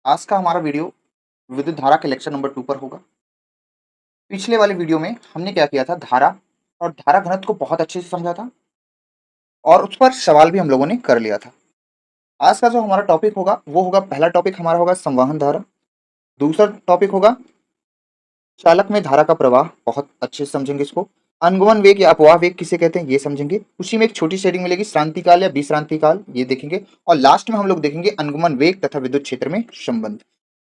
आज का हमारा वीडियो विद्युत धारा के लेक्चर नंबर 2 पर होगा। पिछले वाले वीडियो में हमने क्या किया था, धारा और धारा घनत्व को बहुत अच्छे से समझा था और उस पर सवाल भी हम लोगों ने कर लिया था। आज का जो हमारा टॉपिक होगा वो होगा, पहला टॉपिक हमारा होगा संवहन धारा, दूसरा टॉपिक होगा चालक में धारा का प्रवाह, बहुत अच्छे से समझेंगे इसको। अनुगमन वेग या अपवाह वेग किसे कहते हैं ये समझेंगे। उसी में एक छोटी शेडिंग मिलेगी, श्रांति काल या विश्रांति काल, ये देखेंगे। और लास्ट में हम लोग देखेंगे अनुगमन वेग तथा विद्युत क्षेत्र में संबंध।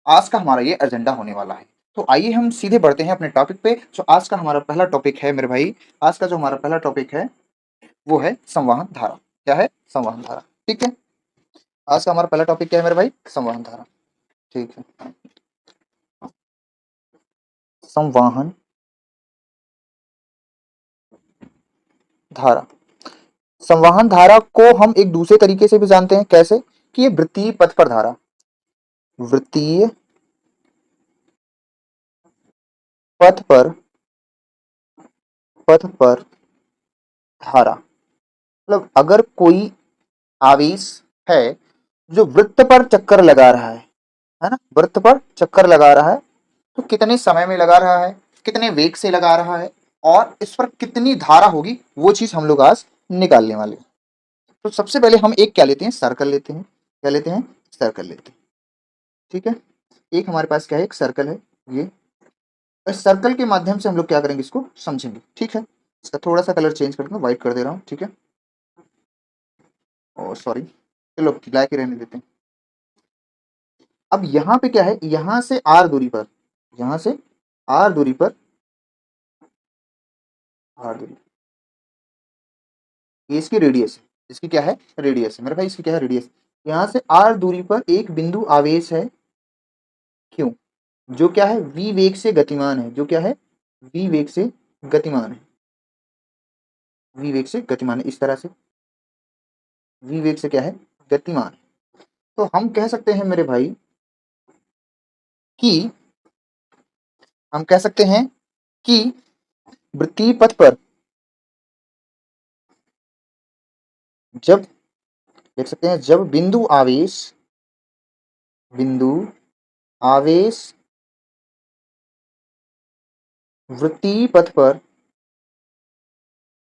आज का हमारा ये एजेंडा होने वाला है। तो आइए हम सीधे बढ़ते हैं अपने टॉपिक पे। जो आज का हमारा पहला टॉपिक है मेरे भाई, आज का जो हमारा पहला टॉपिक है वो है संवहन धारा। क्या है? संवहन धारा। ठीक है, आज का हमारा पहला टॉपिक क्या है मेरे भाई? संवहन धारा। ठीक है, संवहन धारा। संवहन धारा को हम एक दूसरे तरीके से भी जानते हैं। कैसे? कि ये वृत्तीय पथ पर धारा, वृत्तीय पथ पर, पथ पर धारा। मतलब अगर कोई आवेश है जो वृत्त पर चक्कर लगा रहा है ना, वृत्त पर चक्कर लगा रहा है, तो कितने समय में लगा रहा है, कितने वेग से लगा रहा है और इस पर कितनी धारा होगी, वो चीज हम लोग आज निकालने वाले हैं। तो सबसे पहले हम एक क्या लेते हैं, सर्कल लेते हैं। क्या लेते हैं? सर्कल लेते हैं। ठीक है, एक हमारे पास क्या है, एक सर्कल है ये। इस सर्कल के माध्यम से हम लोग क्या करेंगे, इसको समझेंगे। ठीक है, इसका थोड़ा सा कलर चेंज करके व्हाइट कर दे रहा हूँ। ठीक है, और सॉरी, चलो ब्लैक ही रहने देते हैं। अब यहाँ पे क्या है, यहाँ से आर दूरी पर, यहाँ से आर दूरी पर, आर दूरी, ये इसकी रेडियस है। इसकी क्या है? रेडियस है मेरे भाई, इसकी क्या है? रेडियस। यहाँ से आर दूरी पर एक बिंदु आवेश है क्यों, जो क्या है, v वेग से गतिमान है। जो क्या है? v वेग से गतिमान है। v वेग से गतिमान है, इस तरह से v वेग से क्या है, गतिमान है। तो हम कह सकते हैं मेरे भाई कि, हम कह सकते हैं कि वृत्तीय पथ पर जब, देख सकते हैं, जब बिंदु आवेश, बिंदु आवेश वृत्तीय पथ पर,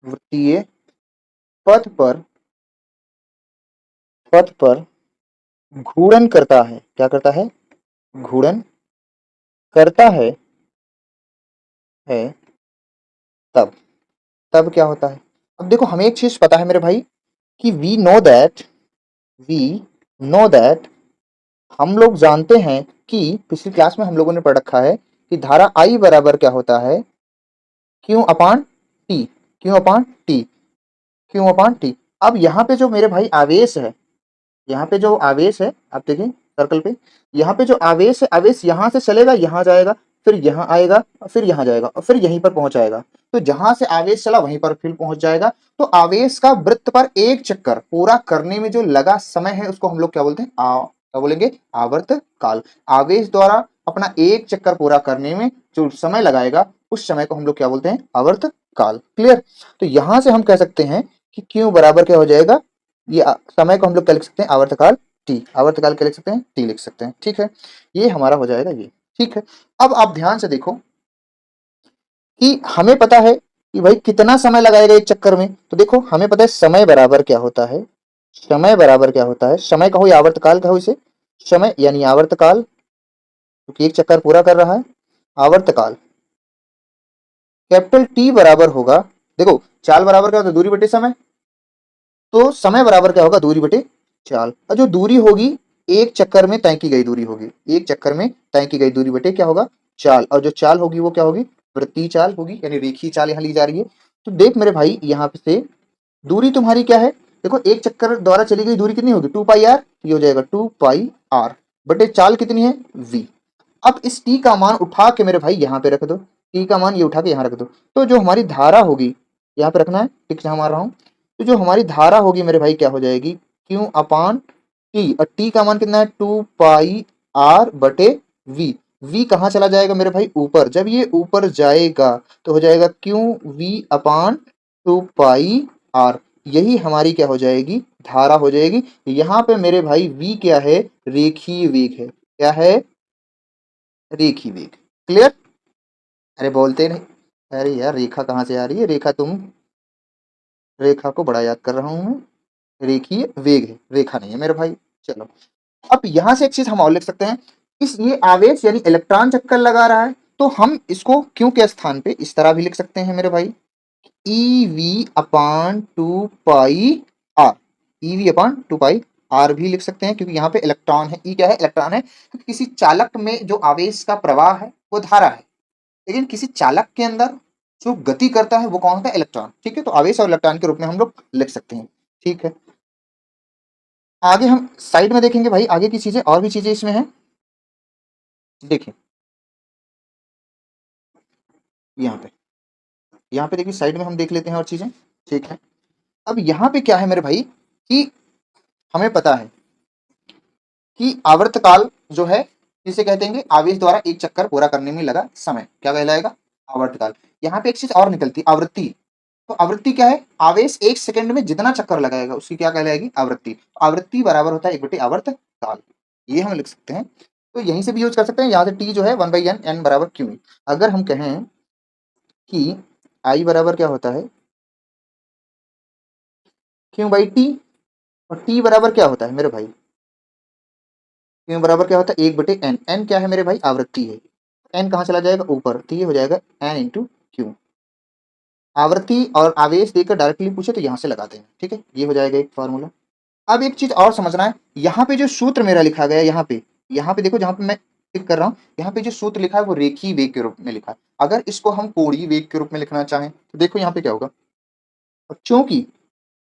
वृत्तीय पथ पर, पथ पर घूर्णन करता है। क्या करता है? घूर्णन करता है तब, तब क्या होता है? अब देखो, हमें एक चीज पता है मेरे भाई कि we know that, we know that, हम लोग जानते हैं कि पिछली क्लास में हम लोगों ने पढ़ रखा है कि धारा I बराबर क्या होता है, क्यू अपान टी, क्यू अपान टी, क्यू अपान टी। अब यहाँ पे जो मेरे भाई आवेश है, यहाँ पे जो आवेश है, आप देखिए सर्कल पे, यहाँ पे जो आवेश है, आवेश यहाँ से चलेगा, यहाँ जाएगा, फिर यहाँ आएगा, फिर यहाँ जाएगा और फिर यहीं पर पहुंच आएगा। तो जहां से आवेश चला वहीं पर फिर पहुंच जाएगा। तो आवेश का वृत्त पर एक चक्कर पूरा करने में जो लगा समय है उसको हम लोग क्या बोलते हैं? क्या बोलेंगे? आवर्त काल। आवेश द्वारा अपना एक चक्कर पूरा करने में जो समय लगाएगा उस समय को हम लोग क्या बोलते हैं? आवर्त काल। क्लियर? तो यहां से हम कह सकते हैं कि क्यू बराबर क्या हो जाएगा, ये समय को हम लोग क्या लिख सकते हैं? आवर्तकाल टी। आवर्तकाल क्या लिख सकते हैं? टी लिख सकते हैं। ठीक है, ये हमारा हो जाएगा ये। ठीक है, अब आप ध्यान से देखो कि हमें पता है कि भाई कितना समय लगाएगा एक चक्कर में। तो देखो, हमें पता है समय बराबर क्या होता है, समय बराबर क्या होता है, समय कहो या आवर्तकाल कहो इसे, समय यानी आवर्तकाल, क्योंकि एक चक्कर पूरा कर रहा है। आवर्तकाल कैपिटल टी बराबर होगा, देखो चाल बराबर क्या होता है? दूरी बटे समय। तो समय बराबर क्या होगा? दूरी बटे चाल। और जो दूरी होगी एक चक्कर में तय की गई दूरी होगी, एक चक्कर में तय की गई दूरी बटे क्या होगा? चाल। और जो चाल होगी वो क्या होगी? वृत्तीय चाल होगी, यानी रेखीय चाल यहाँ ली जा रही है। तो देख मेरे भाई, यहाँ से दूरी तुम्हारी क्या है, देखो एक चक्कर द्वारा चली गई दूरी कितनी होगी? 2 पाई आर। ये हो जाएगा 2 पाई आर बटे चाल कितनी है? v। अब इस t का मान उठा के मेरे भाई यहाँ पे रख दो, t का मान ये उठा के यहाँ रख दो। तो जो हमारी धारा होगी, यहाँ पे रखना है, टिक जहाँ मार रहा हूँ। तो जो हमारी धारा होगी मेरे भाई क्या हो जाएगी? क्यू अपान टी। और टी का मान कितना है? 2 पाई आर बटे v। v कहाँ चला जाएगा मेरे भाई? ऊपर। जब ये ऊपर जाएगा तो हो जाएगा q v upon 2 pi r. यही हमारी क्या हो जाएगी? धारा हो जाएगी। यहाँ पे मेरे भाई v क्या है? रेखीय वेग है। क्या है? रेखी वेग। क्लियर? अरे बोलते नहीं। अरे यार रेखा कहाँ से आ रही है? रेखा को बड़ा याद कर रहा हूँ मैं। रेखीय वेग है, रेखा नहीं है मेरे भाई। चलो, अब यहां से एक चीज हम और लिख सकते हैं। इस ये आवेश यानी इलेक्ट्रॉन चक्कर लगा रहा है, तो हम इसको क्यों के स्थान पे इस तरह भी लिख सकते हैं मेरे भाई, e v upon two pi r. E v upon two pi r भी लिख सकते हैं, क्योंकि यहाँ पे इलेक्ट्रॉन है। ई क्या है? इलेक्ट्रॉन है। क्योंकि किसी चालक में जो आवेश का प्रवाह है वो धारा है, लेकिन किसी चालक के अंदर जो गति करता है वो कौन होता है? इलेक्ट्रॉन। ठीक है, तो आवेश और इलेक्ट्रॉन के रूप में हम लोग लिख सकते हैं। ठीक है, आगे हम साइड में देखेंगे भाई, आगे की चीजें और भी चीजें इसमें हैं। देखिए यहाँ पे देखिए साइड में हम देख लेते हैं और चीजें। ठीक है, अब यहाँ पे क्या है मेरे भाई कि हमें पता है कि आवर्तकाल जो है, जिसे कहते हैं आवेश द्वारा एक चक्कर पूरा करने में लगा समय, क्या कहलाएगा? आवर्तकाल। यहाँ पे एक चीज और निकलती है, आवृत्ति। तो आवृत्ति क्या है? आवेश एक सेकंड में जितना चक्कर लगाएगा उसकी क्या कहलाएगी? आवृत्ति। आवृत्ति बराबर होता है 1/, आवर्त काल। ये हम लिख सकते हैं। तो यहीं से भी यूज कर सकते हैं। यहाँ से टी जो है 1/n, n बराबर क्यू। अगर हम कहें कि आई बराबर क्या होता है? Q by T. और टी बराबर क्या होता है मेरे भाई? क्यू बराबर क्या होता है? 1/n। n क्या है मेरे भाई? आवृत्ति है। n कहाँ चला जाएगा? ऊपर, तो ये हो जाएगा n इंटू क्यू। आवृत्ति और आवेश देकर डायरेक्टली पूछे तो यहाँ से लगाते हैं। ठीक है, ये हो जाएगा एक फॉर्मूला। अब एक चीज और समझना है, यहाँ पे जो सूत्र मेरा लिखा गया है, यहाँ पे देखो, जहाँ पे मैं टिक कर रहा हूँ, यहाँ पे जो सूत्र लिखा है वो रेखीय वेग के रूप में लिखा है। अगर इसको हम कोणीय वेग के रूप में लिखना चाहें तो देखो यहाँ पे क्या होगा। क्योंकि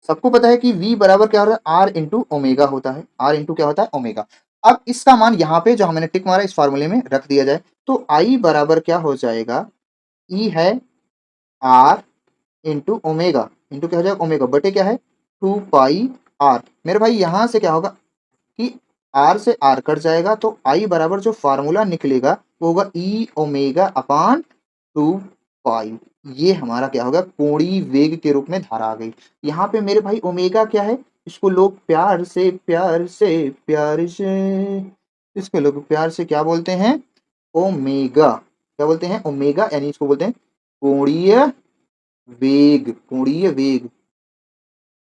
सबको पता है कि v बराबर क्या होता है? आर इंटू ओमेगा होता है। आर इंटू क्या होता है? ओमेगा। अब इसका मान यहाँ पे जो हमने टिक मारा इस फॉर्मूले में रख दिया जाए, तो आई बराबर क्या हो जाएगा? ई है आर इंटू ओमेगा, इंटू क्या हो जाएगा? ओमेगा बटे क्या है? 2 पाई आर। मेरे भाई यहाँ से क्या होगा कि आर से आर कट जाएगा, तो आई बराबर जो फार्मूला निकलेगा वो होगा ई ओमेगा अपान 2 पाई। ये हमारा क्या होगा? कोणीय वेग के रूप में धारा आ गई। यहाँ पे मेरे भाई ओमेगा क्या है? इसको लोग इसको लोग प्यार से क्या बोलते हैं? ओमेगा। क्या बोलते हैं? ओमेगा, यानी इसको बोलते हैं कोणीय वेग। कोणीय वेग।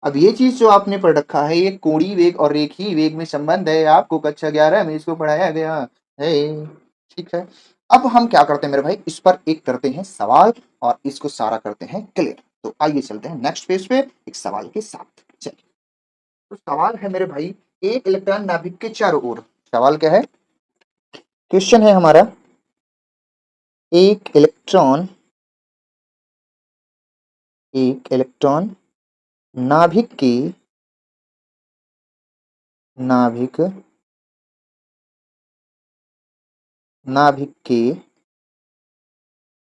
अब ये चीज जो आपने पढ़ रखा है, ये कोणीय वेग और रेखीय वेग में संबंध है, आपको कक्षा 11 में इसको पढ़ाया गया है। ठीक है, अब हम क्या करते हैं मेरे भाई, इस पर एक करते हैं सवाल और इसको सारा करते हैं क्लियर। तो आइए चलते हैं नेक्स्ट पेज पे एक सवाल के साथ। चलिए, तो सवाल है मेरे भाई, एक इलेक्ट्रॉन नाभिक के चारों ओर। सवाल क्या है? क्वेश्चन है हमारा, एक इलेक्ट्रॉन नाभिक के नाभिक नाभिक के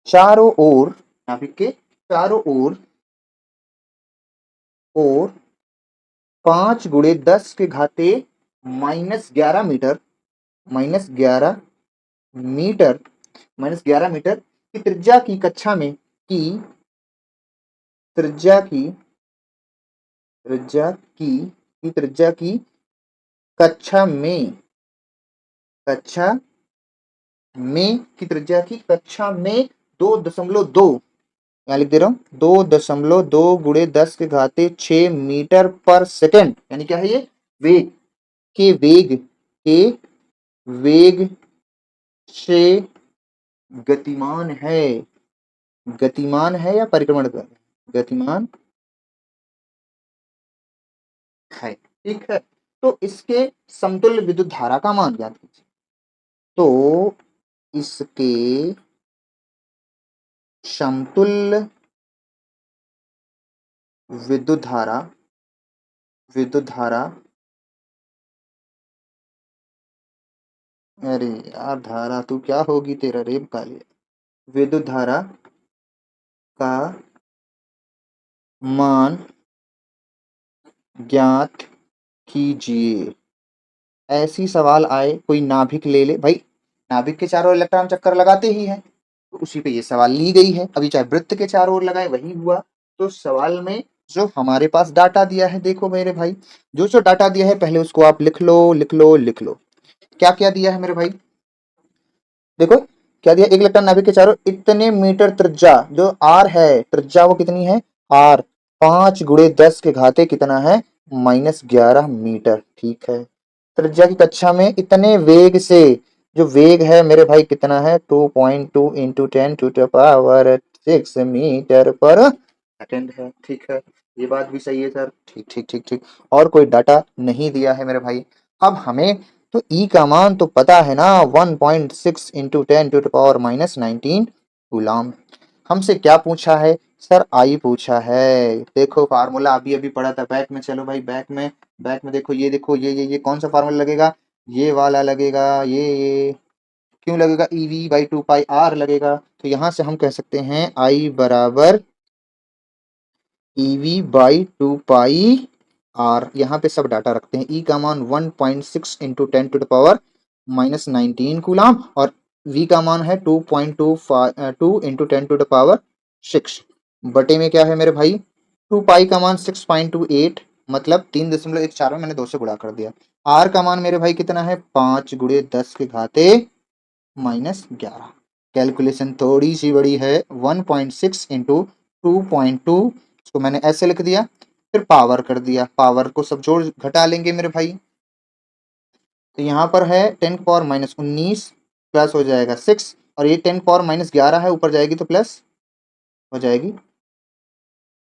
चारों ओर नाभिक के चारों ओर 5 × 10⁻11 मीटर माइनस 11 मीटर की त्रिज्या की कक्षा में की त्रिज्या की त्रिज्या की की त्रिज्या की कक्षा में 2.2, यहाँ लिख दे रहा हूँ 2.2 × 10⁻6 मीटर पर सेकेंड, यानी क्या है ये? वेग के वेग से गतिमान है या परिक्रमण कर? गतिमान है। ठीक है, तो इसके समतुल्य विद्युत धारा का मान ज्ञात कीजिए। तो इसके समतुल्य विद्युत धारा अरे यार, धारा तू क्या होगी तेरा रेप काले। विद्युत धारा का मान ज्ञात कीजिए। ऐसी सवाल आए, कोई नाभिक ले ले भाई, नाभिक के चारों इलेक्ट्रॉन चक्कर लगाते ही हैं, तो उसी पे ये सवाल ली गई है। अभी चाहे वृत्त के चारों ओर लगाए वही हुआ। तो सवाल में जो हमारे पास डाटा दिया है, देखो मेरे भाई, जो डाटा दिया है पहले उसको आप लिख लो। क्या क्या दिया है मेरे भाई, देखो क्या दिया, एक इलेक्ट्रॉन नाभिक के चारों इतने मीटर त्रिज्या, जो आर है त्रिज्या वो कितनी है आर, 5 × 10 के घाते कितना है -11 मीटर। ठीक है, त्रिज्या की कक्षा में इतने वेग से, जो वेग है मेरे भाई कितना है 2.2 इंटू 10⁻6 मीटर पर सेकेंड है। ठीक है, ये बात भी सही है सर, ठीक ठीक ठीक ठीक। और कोई डाटा नहीं दिया है मेरे भाई। अब हमें तो ई का मान तो पता है ना, 1.6 इंटू 10⁻19 कूलाम। हमसे क्या पूछा है सर, आई पूछा है। देखो फार्मूला अभी अभी पढ़ा था बैक में, चलो भाई बैक में देखो, ये देखो ये कौन सा फार्मूला लगेगा, ये वाला लगेगा, ये क्यों लगेगा, EV/2πr लगेगा। तो यहां से हम कह सकते हैं आई बराबर EV/2πr। यहाँ पे सब डाटा रखते हैं। ई का मान 1.6 इंटू 10⁻19 कूलाम और वी का मान है 2.2 इंटू 10⁻6 बटे में क्या है मेरे भाई 2 पाई का मान 6.28 मतलब 3.14 में मैंने 2 से गुणा कर दिया। आर का मान मेरे भाई कितना है 5 × 10 के घाते -11। कैलकुलेशन थोड़ी सी बड़ी है, 1.6 इंटू 2.2 इसको मैंने ऐसे लिख दिया, फिर पावर कर दिया, पावर को सब जोड़ घटा लेंगे मेरे भाई। तो यहाँ पर है 10⁻19 प्लस हो जाएगा 6 और ये 10⁻11 है, ऊपर जाएगी तो प्लस हो जाएगी।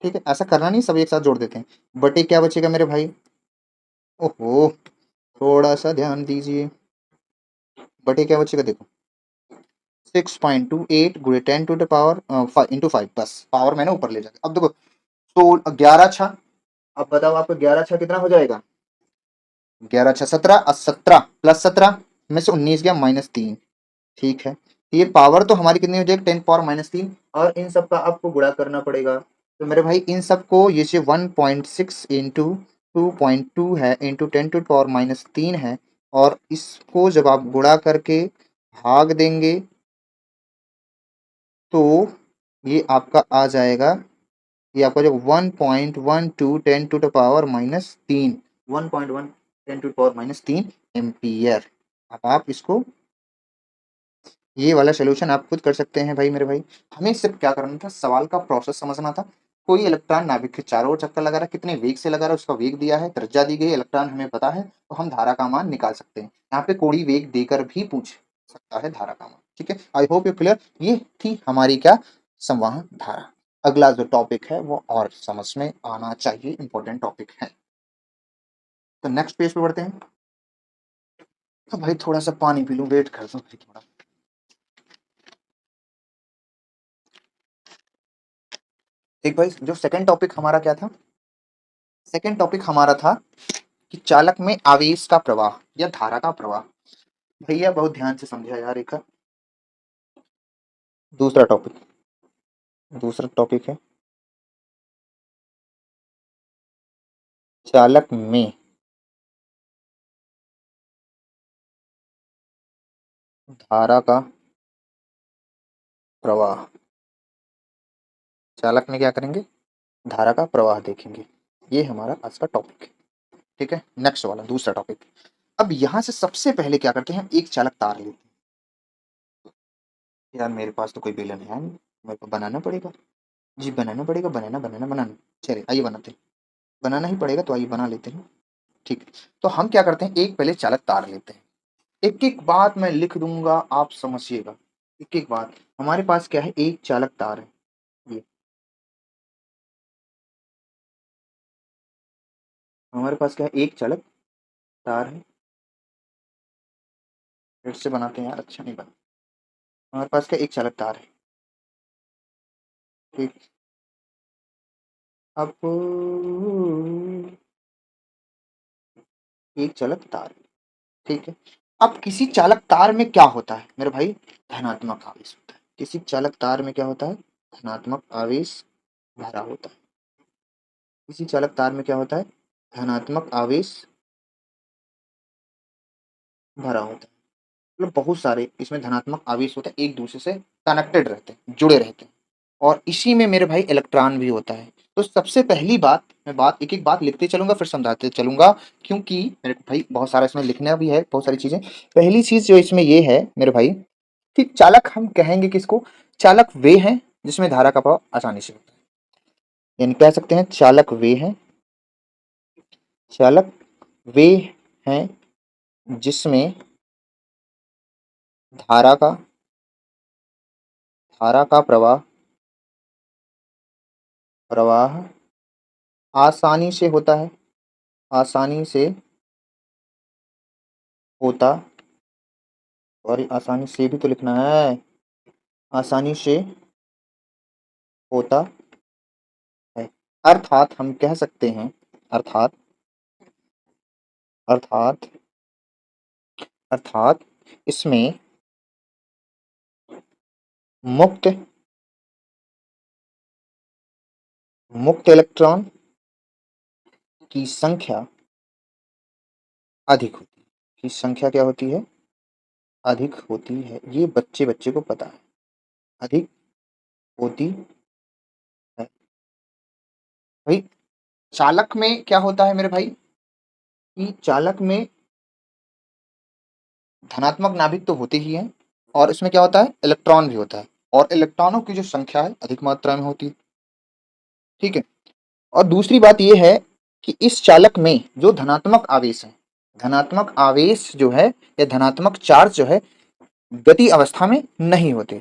ठीक है, ऐसा करना नहीं, सब एक साथ जोड़ देते हैं। बटे क्या बचेगा मेरे भाई, ओहो थोड़ा सा ध्यान दीजिए, बटे क्या बचेगा देखो 6.28 गुणे 10⁻5 इंटू 5 बस पावर मैंने ऊपर ले जाकर। अब देखो तो 11 छा, अब बताओ आपको 11 छा कितना हो जाएगा, 11 छा 17 और 17 प्लस 17 में से 19 गया -3। ठीक है, ये पावर तो हमारी कितनी हो जाएगी 10⁻³ और इन सब का आपको गुणा करना पड़ेगा। तो मेरे भाई इन सबको ये से 1.6 इंटू 2.2 है इंटू 10⁻³ है और इसको जब आप गुणा करके भाग देंगे तो ये आपका आ जाएगा, ये आपका जो 1.12 10⁻³ 1.1 10⁻³ एम्पियर। अब आप इसको ये वाला सोल्यूशन आप खुद कर सकते हैं भाई मेरे भाई। हमें सिर्फ क्या करना था, सवाल का प्रोसेस समझना था। कोई इलेक्ट्रॉन नाभिक के चारों ओर चक्कर लगा रहा है, कितने वेग से लगा रहा है, उसका वेग दिया है, त्रिज्या दी गई, इलेक्ट्रॉन हमें पता है, तो हम धारा का मान निकाल सकते हैं। यहाँ पे कोई वेग देकर भी पूछ सकता है धारा का मान। ठीक है, आई होप यू क्लियर। ये थी हमारी क्या संवहन धारा। अगला जो टॉपिक है वो और समझ में आना चाहिए, इंपॉर्टेंट टॉपिक है। तो नेक्स्ट पेज पे बढ़ते हैं। तो भाई थोड़ा सा पानी पी लूं, वेट कर दो भाई थोड़ा। एक भाई जो सेकंड टॉपिक हमारा क्या था, सेकंड टॉपिक हमारा था कि चालक में आवेश का प्रवाह या धारा का प्रवाह। भैया बहुत ध्यान से समझा यार एक। दूसरा टॉपिक, दूसरा टॉपिक है चालक में धारा का प्रवाह। चालक में क्या करेंगे, धारा का प्रवाह देखेंगे। ये हमारा आज का टॉपिक है। ठीक है, नेक्स्ट वाला दूसरा टॉपिक। अब यहां से सबसे पहले क्या करते हैं, एक चालक तार लेते हैं। यार मेरे पास तो कोई बेलन है नहीं, मेरे को बनाना पड़ेगा। जी बनाना पड़ेगा, बनाना। चलिए आइए बनाते हैं, बनाना ही पड़ेगा तो आइए बना लेते हैं। ठीक है, तो हम क्या करते हैं, एक पहले चालक तार लेते हैं। एक एक बात मैं लिख दूंगा, आप समझिएगा एक एक बात। हमारे पास क्या है, एक चालक तार है, ये हमारे पास क्या है, एक चालक तार है। फिर से बनाते हैं यार, अच्छा नहीं बना। हमारे पास क्या एक चालक तार है। ठीक, अब एक चालक तार है। ठीक है, अब किसी चालक तार में क्या होता है मेरे भाई, धनात्मक आवेश होता है। किसी चालक तार में क्या होता है, धनात्मक आवेश भरा होता है। किसी चालक तार में क्या होता है, धनात्मक आवेश भरा होता है। मतलब बहुत सारे इसमें धनात्मक आवेश होते हैं, एक दूसरे से कनेक्टेड रहते हैं, जुड़े रहते हैं। और इसी में मेरे भाई इलेक्ट्रॉन भी होता है। तो सबसे पहली बात मैं बात एक एक बात लिखते चलूंगा फिर समझाते चलूंगा, क्योंकि मेरे को भाई बहुत सारा इसमें लिखना भी है, बहुत सारी चीजें। पहली चीज जो इसमें ये है मेरे भाई कि चालक हम कहेंगे किसको, चालक वे हैं जिसमें धारा का प्रवाह आसानी से होता है, यानी कह सकते हैं चालक वे हैं, चालक वे हैं जिसमें धारा का प्रवाह प्रवाह आसानी से होता है, आसानी से होता, और आसानी से भी तो लिखना है, आसानी से होता है। अर्थात हम कह सकते हैं, अर्थात अर्थात अर्थात इसमें मुक्त मुक्त इलेक्ट्रॉन की संख्या अधिक होती है, की संख्या क्या होती है, अधिक होती है। ये बच्चे बच्चे को पता है, अधिक होती है। भाई चालक में क्या होता है मेरे भाई, कि चालक में धनात्मक नाभिक तो होते ही हैं, और इसमें क्या होता है, इलेक्ट्रॉन भी होता है, और इलेक्ट्रॉनों की जो संख्या है अधिक मात्रा में होती है। ठीक है। और दूसरी बात यह है कि इस चालक में जो धनात्मक आवेश है, धनात्मक आवेश जो है या धनात्मक चार्ज जो है गति अवस्था में नहीं होते,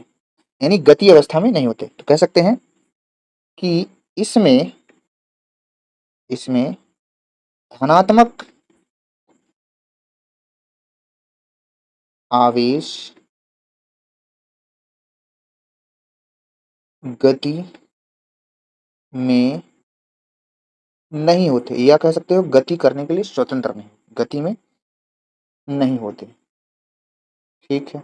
यानी गति अवस्था में नहीं होते। तो कह सकते हैं कि इसमें इसमें धनात्मक आवेश गति में नहीं होते, या कह सकते हो गति करने के लिए स्वतंत्र नहीं, गति में नहीं होते। ठीक है,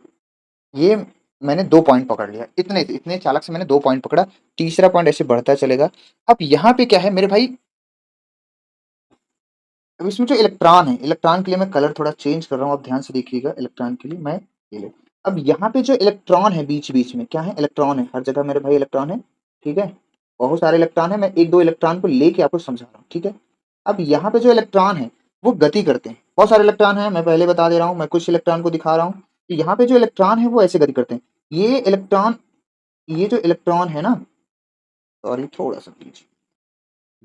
ये मैंने 2 पॉइंट पकड़ लिया, इतने इतने चालक से मैंने 2 पॉइंट पकड़ा, तीसरा पॉइंट ऐसे बढ़ता चलेगा। अब यहाँ पे क्या है मेरे भाई, अब इसमें जो इलेक्ट्रॉन है, इलेक्ट्रॉन के लिए मैं कलर थोड़ा चेंज कर रहा हूँ, आप ध्यान से देखिएगा, इलेक्ट्रॉन के लिए मैं ये ले। अब यहाँ पे जो इलेक्ट्रॉन है बीच बीच में क्या है, इलेक्ट्रॉन है, हर जगह मेरे भाई इलेक्ट्रॉन है। ठीक है, बहुत सारे इलेक्ट्रॉन है, मैं एक दो इलेक्ट्रॉन को लेके आपको समझा रहा हूँ। ठीक है, अब यहाँ पे जो इलेक्ट्रॉन है वो गति करते हैं, बहुत सारे इलेक्ट्रॉन है, मैं पहले बता दे रहा हूँ, मैं कुछ इलेक्ट्रॉन को दिखा रहा हूँ कि यहाँ पे जो इलेक्ट्रॉन है वो ऐसे गति करते हैं। ये इलेक्ट्रॉन, ये जो इलेक्ट्रॉन है ना, सॉरी थोड़ा सा प्लीज,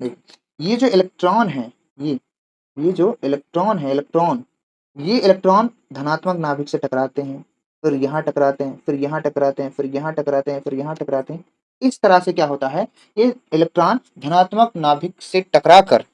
देखिए ये जो इलेक्ट्रॉन है, ये जो इलेक्ट्रॉन है, ये इलेक्ट्रॉन धनात्मक नाभिक से टकराते हैं, फिर यहाँ टकराते हैं, फिर यहाँ टकराते हैं, फिर यहाँ टकराते हैं, फिर यहाँ टकराते हैं। इस तरह से क्या होता है, ये इलेक्ट्रॉन धनात्मक नाभिक से टकराकर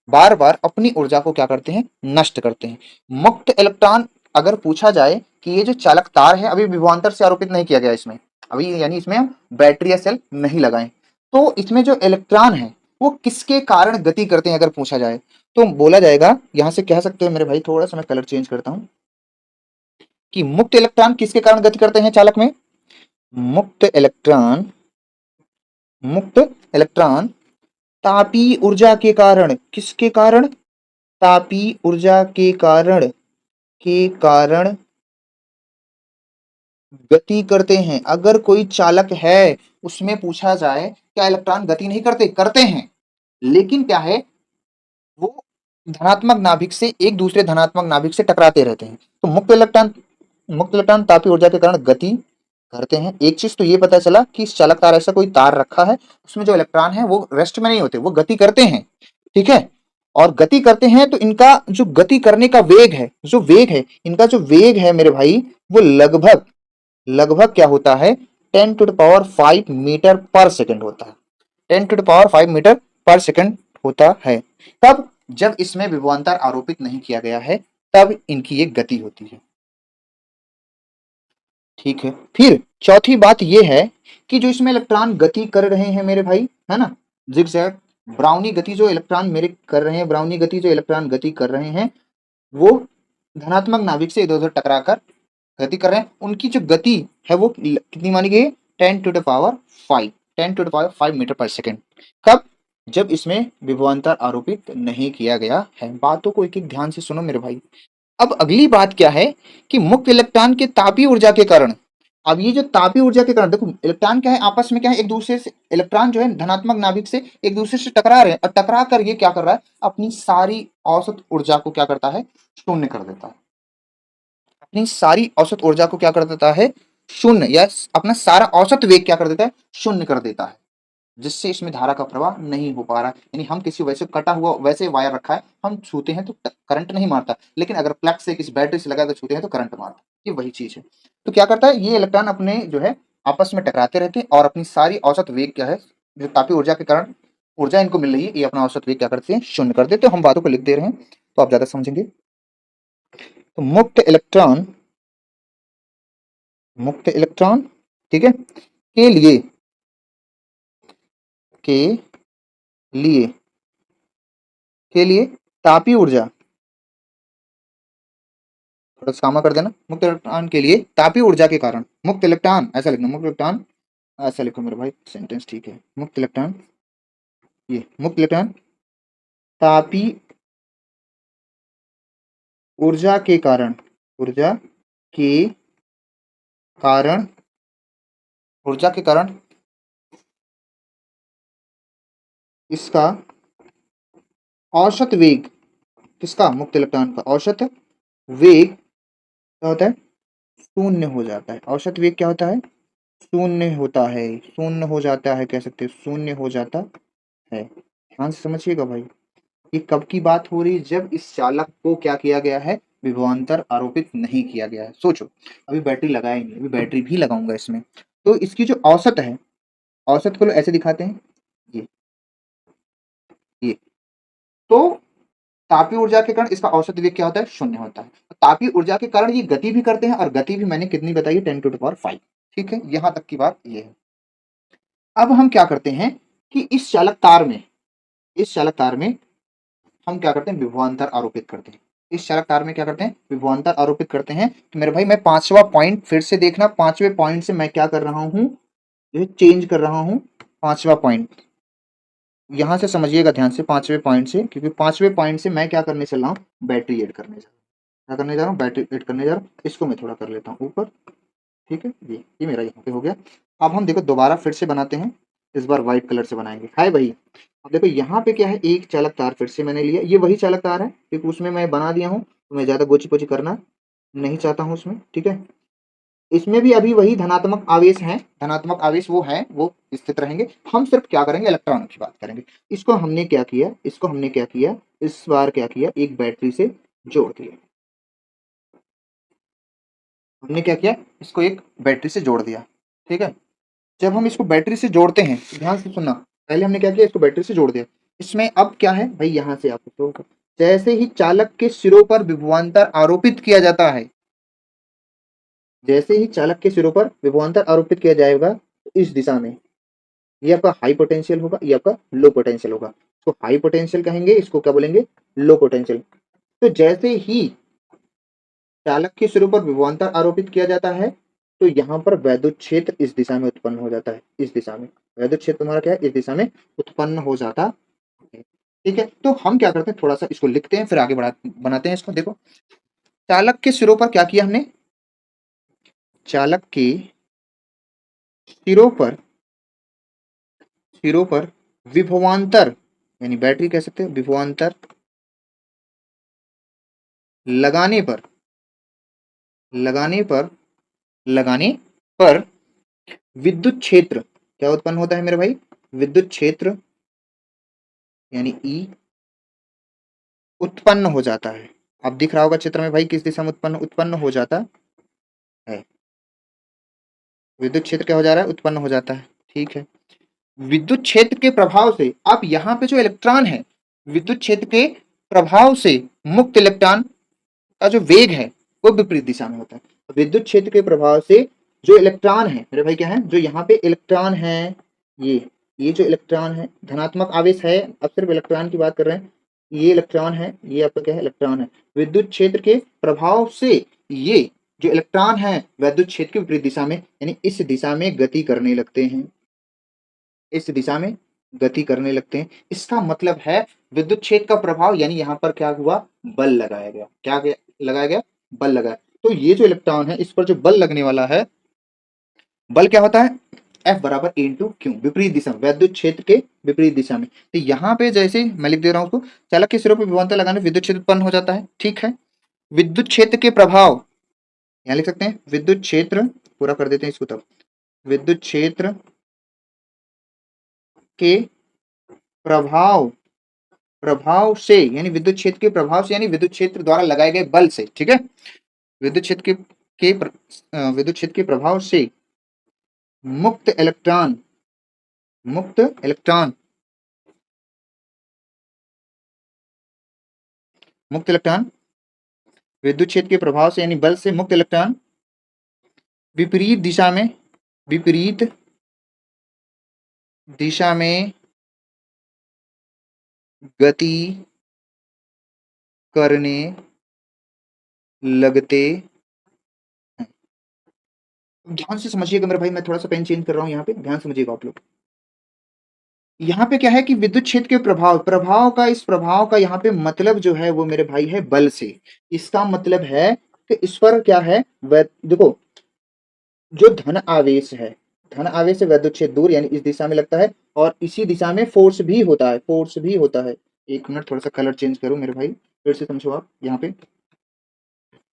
बार बार अपनी ऊर्जा को क्या करते हैं, नष्ट करते हैं। मुक्त इलेक्ट्रॉन अगर पूछा जाए कि ये जो चालक तार है अभी विभवांतर से आरोपित नहीं किया गया इसमें, अभी यानी इसमें हम बैटरी या सेल नहीं लगाए, तो इसमें जो इलेक्ट्रॉन है वो किसके कारण गति करते हैं अगर पूछा जाए, तो बोला जाएगा, यहां से कह सकते हो मेरे भाई, थोड़ा सा मैं कलर चेंज करता हूं, कि मुक्त इलेक्ट्रॉन किसके कारण गति करते हैं चालक में, मुक्त इलेक्ट्रॉन, मुक्त इलेक्ट्रॉन तापीय ऊर्जा के कारण, किसके कारण, तापीय ऊर्जा के कारण गति करते हैं। अगर कोई चालक है उसमें पूछा जाए क्या इलेक्ट्रॉन गति नहीं करते, करते हैं, लेकिन क्या है वो धनात्मक नाभिक से एक दूसरे धनात्मक नाभिक से टकराते रहते हैं। तो मुक्त इलेक्ट्रॉन तापीय ऊर्जा के कारण गति करते हैं। एक चीज तो ये पता चला कि इस चालक तार ऐसा कोई तार रखा है, उसमें जो इलेक्ट्रॉन है वो रेस्ट में नहीं होते, वो गति करते हैं। ठीक है, और गति करते हैं तो इनका जो गति करने का वेग है, जो वेग है, इनका जो वेग है मेरे भाई, वो लगभग लगभग क्या होता है, 10⁵ मीटर पर सेकंड होता है, 10⁵ मीटर पर सेकंड होता है। तब जब इसमें विभवांतर आरोपित नहीं किया गया है तब इनकी ये गति होती है। ठीक है, फिर चौथी बात ये है कि जो इसमें इलेक्ट्रॉन गति कर रहे हैं मेरे भाई, है ना, जिगजैग ब्राउनी गति जो इलेक्ट्रॉन मेरे कर रहे हैं, ब्राउनी गति जो इलेक्ट्रॉन गति कर रहे हैं वो धनात्मक नाभिक से इधर उधर टकराकर गति कर रहे हैं, उनकी जो गति है वो कितनी मानी गई, 10⁵ मीटर पर सेकेंड। कब, जब इसमें विभवांतर आरोपित नहीं किया गया है। बातों को एक एक ध्यान से सुनो मेरे भाई। अब अगली बात क्या है कि मुक्त इलेक्ट्रॉन के तापीय ऊर्जा के कारण अब ये जो तापीय ऊर्जा के कारण देखो इलेक्ट्रॉन क्या है आपस में क्या है एक दूसरे से, इलेक्ट्रॉन जो है धनात्मक नाभिक से एक दूसरे से टकरा रहे हैं और टकरा कर ये क्या कर रहा है अपनी सारी औसत ऊर्जा को क्या करता है शून्य कर देता है। अपनी सारी औसत ऊर्जा को क्या कर देता है शून्य, या अपना सारा औसत वेग क्या कर देता है शून्य कर देता है, जिससे इसमें धारा का प्रवाह नहीं हो पा रहा है। यानी हम किसी वैसे कटा हुआ वैसे वायर रखा है, हम छूते हैं तो करंट नहीं मारता, लेकिन अगर प्लग से किसी बैटरी से लगा तो छूते हैं तो करंट मारता। ये वही चीज है। तो क्या करता है ये इलेक्ट्रॉन अपने जो है आपस में टकराते रहते हैं और अपनी सारी औसत वेग क्या है जो तापीय ऊर्जा के कारण ऊर्जा इनको मिल रही है ये अपना औसत वेग क्या करते हैं शून्य कर देते हैं। तो हम बातों को लिख दे रहे हैं तो आप ज्यादा समझेंगे। तो मुक्त इलेक्ट्रॉन ठीक है के लिए के लिए तापीय ऊर्जा, थोड़ा सामा कर देना, मुक्त इलेक्ट्रॉन के लिए तापीय ऊर्जा के कारण मुक्त इलेक्ट्रॉन ऐसा लिखना, मुक्त इलेक्ट्रॉन ऐसा लिखो मेरे भाई सेंटेंस ठीक है। मुक्त इलेक्ट्रॉन ये मुक्त इलेक्ट्रॉन तापीय ऊर्जा के कारण ऊर्जा के कारण ऊर्जा के कारण इसका औसत वेग, किसका मुक्त इलेक्ट्रॉन का औसत वेग क्या होता है शून्य हो जाता है। औसत वेग क्या होता है शून्य होता है, शून्य हो जाता है, कह सकते हैं शून्य हो जाता है। ध्यान से समझिएगा भाई, ये कब की बात हो रही है जब इस चालक को क्या किया गया है विभवांतर आरोपित नहीं किया गया है। सोचो अभी बैटरी लगाएंगे, अभी बैटरी भी लगाऊंगा इसमें, तो इसकी जो औसत है औसत को ऐसे दिखाते हैं ये ये तो तापीय ऊर्जा के कारण इसका औसत वेग क्या होता है शून्य होता है। तापीय ऊर्जा के कारण ये गति भी करते हैं और गति भी मैंने कितनी बताई है 10⁵ ठीक है, यहां तक की बात ये है। अब हम क्या करते हैं कि इस चालक तार में हम क्या करते हैं विभवांतर आरोपित करते हैं। इस चालक तार में क्या करते हैं विभवांतर आरोपित करते हैं। तो मेरे भाई मैं पांचवा पॉइंट फिर से देखना, पांचवे पॉइंट से मैं क्या कर रहा हूं जो चेंज कर रहा हूं पांचवा पॉइंट, यहां से समझिएगा ध्यान से पांचवे पॉइंट से, क्योंकि पांचवे पॉइंट से मैं क्या करने चल रहा हूँ बैटरी ऐड करने जा रहा हूँ, क्या करने जा रहा हूँ बैटरी ऐड करने जा रहा हूँ। इसको मैं थोड़ा कर लेता हूँ ऊपर ठीक है, ये मेरा यहाँ पे हो गया। अब हम देखो दोबारा फिर से बनाते हैं, इस बार व्हाइट कलर से बनाएंगे हाय भाई। अब देखो यहाँ पे क्या है एक चालक तार फिर से मैंने लिया, ये वही चालक तार है क्योंकि उसमें मैं बना दिया हूँ, तो मैं ज्यादा गोची पोची करना नहीं चाहता हूँ उसमें ठीक है। इसमें भी अभी वही धनात्मक आवेश है, धनात्मक आवेश वो है वो स्थित रहेंगे। हम सिर्फ क्या करेंगे इलेक्ट्रॉनों की बात करेंगे। इसको हमने क्या किया इस बार क्या किया एक बैटरी से जोड़ दिया। हमने क्या किया इसको एक बैटरी से जोड़ दिया ठीक है। जब हम इसको बैटरी से जोड़ते हैं तो ध्यान से सुनना, पहले हमने क्या किया इसको बैटरी से जोड़ दिया। इसमें अब क्या है भाई यहाँ से आपको तो जैसे ही चालक के सिरों पर विभवांतर आरोपित किया जाता है, जैसे ही चालक के सिरों पर विभवांतर आरोपित किया जाएगा तो इस दिशा में ये आपका हाई पोटेंशियल होगा, ये आपका लो पोटेंशियल होगा। तो हाई पोटेंशियल कहेंगे, इसको क्या बोलेंगे लो पोटेंशियल। तो जैसे ही चालक के सिरों पर विभवांतर आरोपित किया जाता है तो यहाँ पर वैद्युत क्षेत्र इस दिशा में उत्पन्न हो जाता है, इस दिशा में वैद्युत क्षेत्र तुम्हारा क्या है इस दिशा में उत्पन्न हो जाता है ठीक है। तो हम क्या करते हैं थोड़ा सा इसको लिखते हैं फिर आगे बनाते हैं इसको। देखो चालक के सिरों पर क्या किया हमने, चालक के सिरों पर विभवांतर यानी बैटरी कह सकते हो विभवांतर लगाने पर लगाने पर लगाने पर विद्युत क्षेत्र क्या उत्पन्न होता है मेरे भाई विद्युत क्षेत्र यानी ई उत्पन्न हो जाता है। अब दिख रहा होगा चित्र में भाई किस दिशा में उत्पन्न उत्पन्न हो जाता है, विद्युत क्षेत्र क्या हो जा रहा है उत्पन्न हो जाता है ठीक है। विद्युत क्षेत्र के प्रभाव से अब यहाँ पे जो इलेक्ट्रॉन है विद्युत क्षेत्र के प्रभाव से मुक्त इलेक्ट्रॉन का जो वेग है वो विपरीत दिशा में होता है। विद्युत क्षेत्र के प्रभाव से जो इलेक्ट्रॉन है मेरे भाई क्या है जो यहाँ पे इलेक्ट्रॉन है ये जो इलेक्ट्रॉन है धनात्मक आवेश है, अब सिर्फ इलेक्ट्रॉन की बात कर रहे हैं, ये इलेक्ट्रॉन है ये आपका क्या है इलेक्ट्रॉन है। विद्युत क्षेत्र के प्रभाव से ये जो इलेक्ट्रॉन है विद्युत क्षेत्र के विपरीत दिशा में यानी इस दिशा में गति करने लगते हैं, इस दिशा में गति करने लगते हैं। इसका मतलब है विद्युत क्षेत्र का प्रभाव यानी यहाँ पर क्या हुआ बल लगाया गया, क्या लगाया गया बल लगाया। तो ये जो इलेक्ट्रॉन है इस पर जो बल लगने वाला है बल क्या होता है, F बराबर A इंटू क्यू, विपरीत दिशा में, वैद्युत क्षेत्र के विपरीत दिशा में। तो यहाँ पे जैसे मैं लिख दे रहा हूँ उसको, चालक के सिरों पर विभवांतर लगाने विद्युत क्षेत्र उत्पन्न हो जाता है, ठीक है। विद्युत क्षेत्र के प्रभाव, यहाँ लिख सकते हैं विद्युत क्षेत्र, पूरा कर देते हैं इसको तब, विद्युत क्षेत्र के प्रभाव, प्रभाव से यानी विद्युत क्षेत्र के प्रभाव से यानी विद्युत क्षेत्र द्वारा लगाए गए बल से, ठीक है। विद्युत क्षेत्र विद्युत क्षेत्र के प्रभाव से मुक्त इलेक्ट्रॉन, मुक्त इलेक्ट्रॉन, मुक्त इलेक्ट्रॉन, विद्युत क्षेत्र के प्रभाव से यानी बल से मुक्त इलेक्ट्रॉन विपरीत दिशा में, विपरीत दिशा में गति करने लगते हैं। ध्यान से समझिएगा मेरे भाई, मैं थोड़ा सा पेन चेंज कर रहा हूं यहाँ पे, ध्यान समझिएगा आप लोग। यहाँ पे क्या है कि विद्युत क्षेत्र के प्रभाव, प्रभाव का, इस प्रभाव का यहाँ पे मतलब जो है वो मेरे भाई है बल से। इसका मतलब है कि इस पर क्या है, देखो जो धन आवेश है, धन आवेश से वैद्युत क्षेत्र दूर यानी इस दिशा में लगता है, और इसी दिशा में फोर्स भी होता है, फोर्स भी होता है। एक मिनट थोड़ा सा कलर चेंज करूं मेरे भाई, फिर से समझो आप। यहाँ पे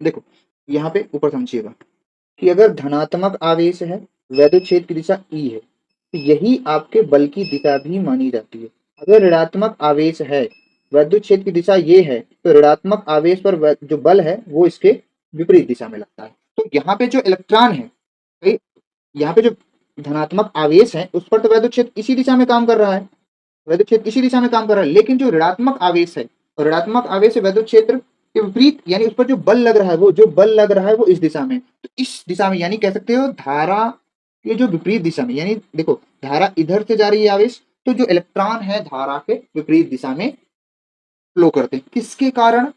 देखो, यहाँ पे ऊपर समझिएगा कि अगर धनात्मक आवेश है, वैद्युत क्षेत्र की दिशा ई है, तो यही आपके बल की दिशा भी मानी जाती है। अगर ऋणात्मक आवेश है, वैद्युत क्षेत्र की दिशा ये है, तो ऋणात्मक आवेश पर जो बल है वो इसके विपरीत दिशा में लगता है। तो यहाँ पे जो इलेक्ट्रॉन है, यहाँ पे जो धनात्मक आवेश है उस पर तो वैद्युत क्षेत्र इसी दिशा में काम कर रहा है, वैद्युत क्षेत्र इसी दिशा में काम कर रहा है, लेकिन जो ऋणात्मक आवेश है, ऋणात्मक आवेश है वैद्युत क्षेत्र के विपरीत, यानी उस पर जो बल लग रहा है, वो जो बल लग रहा है वो इस दिशा में, तो इस दिशा में यानी कह सकते हो धारा के जो विपरीत दिशा में, यानी देखो धारा इधर से जा रही है आवेश, तो जो इलेक्ट्रॉन है धारा के विपरीत दिशा में फ्लो करते हैं। किसके कारण,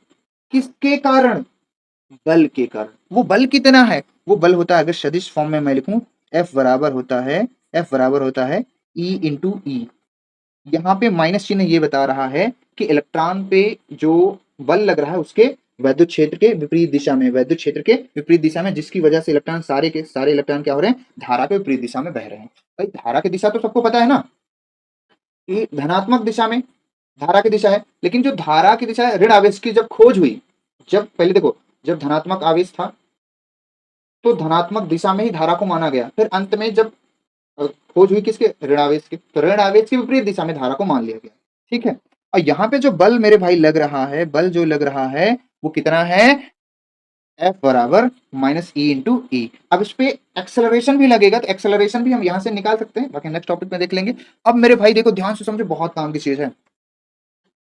किसके कारण, बल के कारण। वो बल कितना है, वो बल होता है, अगर सदिश फॉर्म में मैं लिखूं, F बराबर होता है, F बराबर होता है E इंटू ई। यहाँ पे माइनस चिन्ह ये बता रहा है कि इलेक्ट्रॉन पे जो बल लग रहा है उसके वैद्युत क्षेत्र के विपरीत दिशा में, वैद्युत क्षेत्र के विपरीत दिशा में, जिसकी वजह से इलेक्ट्रॉन सारे के सारे इलेक्ट्रॉन क्या हो रहे हैं, धारा के विपरीत दिशा में बह रहे हैं। भाई धारा की दिशा तो सबको पता है ना कि धनात्मक दिशा में धारा की दिशा है, लेकिन जो धारा की दिशा है ऋण आवेश की जब खोज हुई, जब पहले देखो जब धनात्मक आवेश था तो धनात्मक दिशा में ही धारा को माना गया, फिर अंत में जब खोज हुई किसके, ऋण आवेश की, तो ऋण आवेश की विपरीत दिशा में धारा को मान लिया गया, ठीक है। और यहाँ पे जो बल मेरे भाई लग रहा है, बल जो लग रहा है वो कितना है, F बराबर माइनस ई इंटू ई। अब इस पे एक्सेलरेशन भी लगेगा, तो एक्सेलरेशन भी हम यहाँ से निकाल सकते हैं, बाकी नेक्स्ट टॉपिक में देख लेंगे। अब मेरे भाई देखो ध्यान से समझो, बहुत काम की चीज है।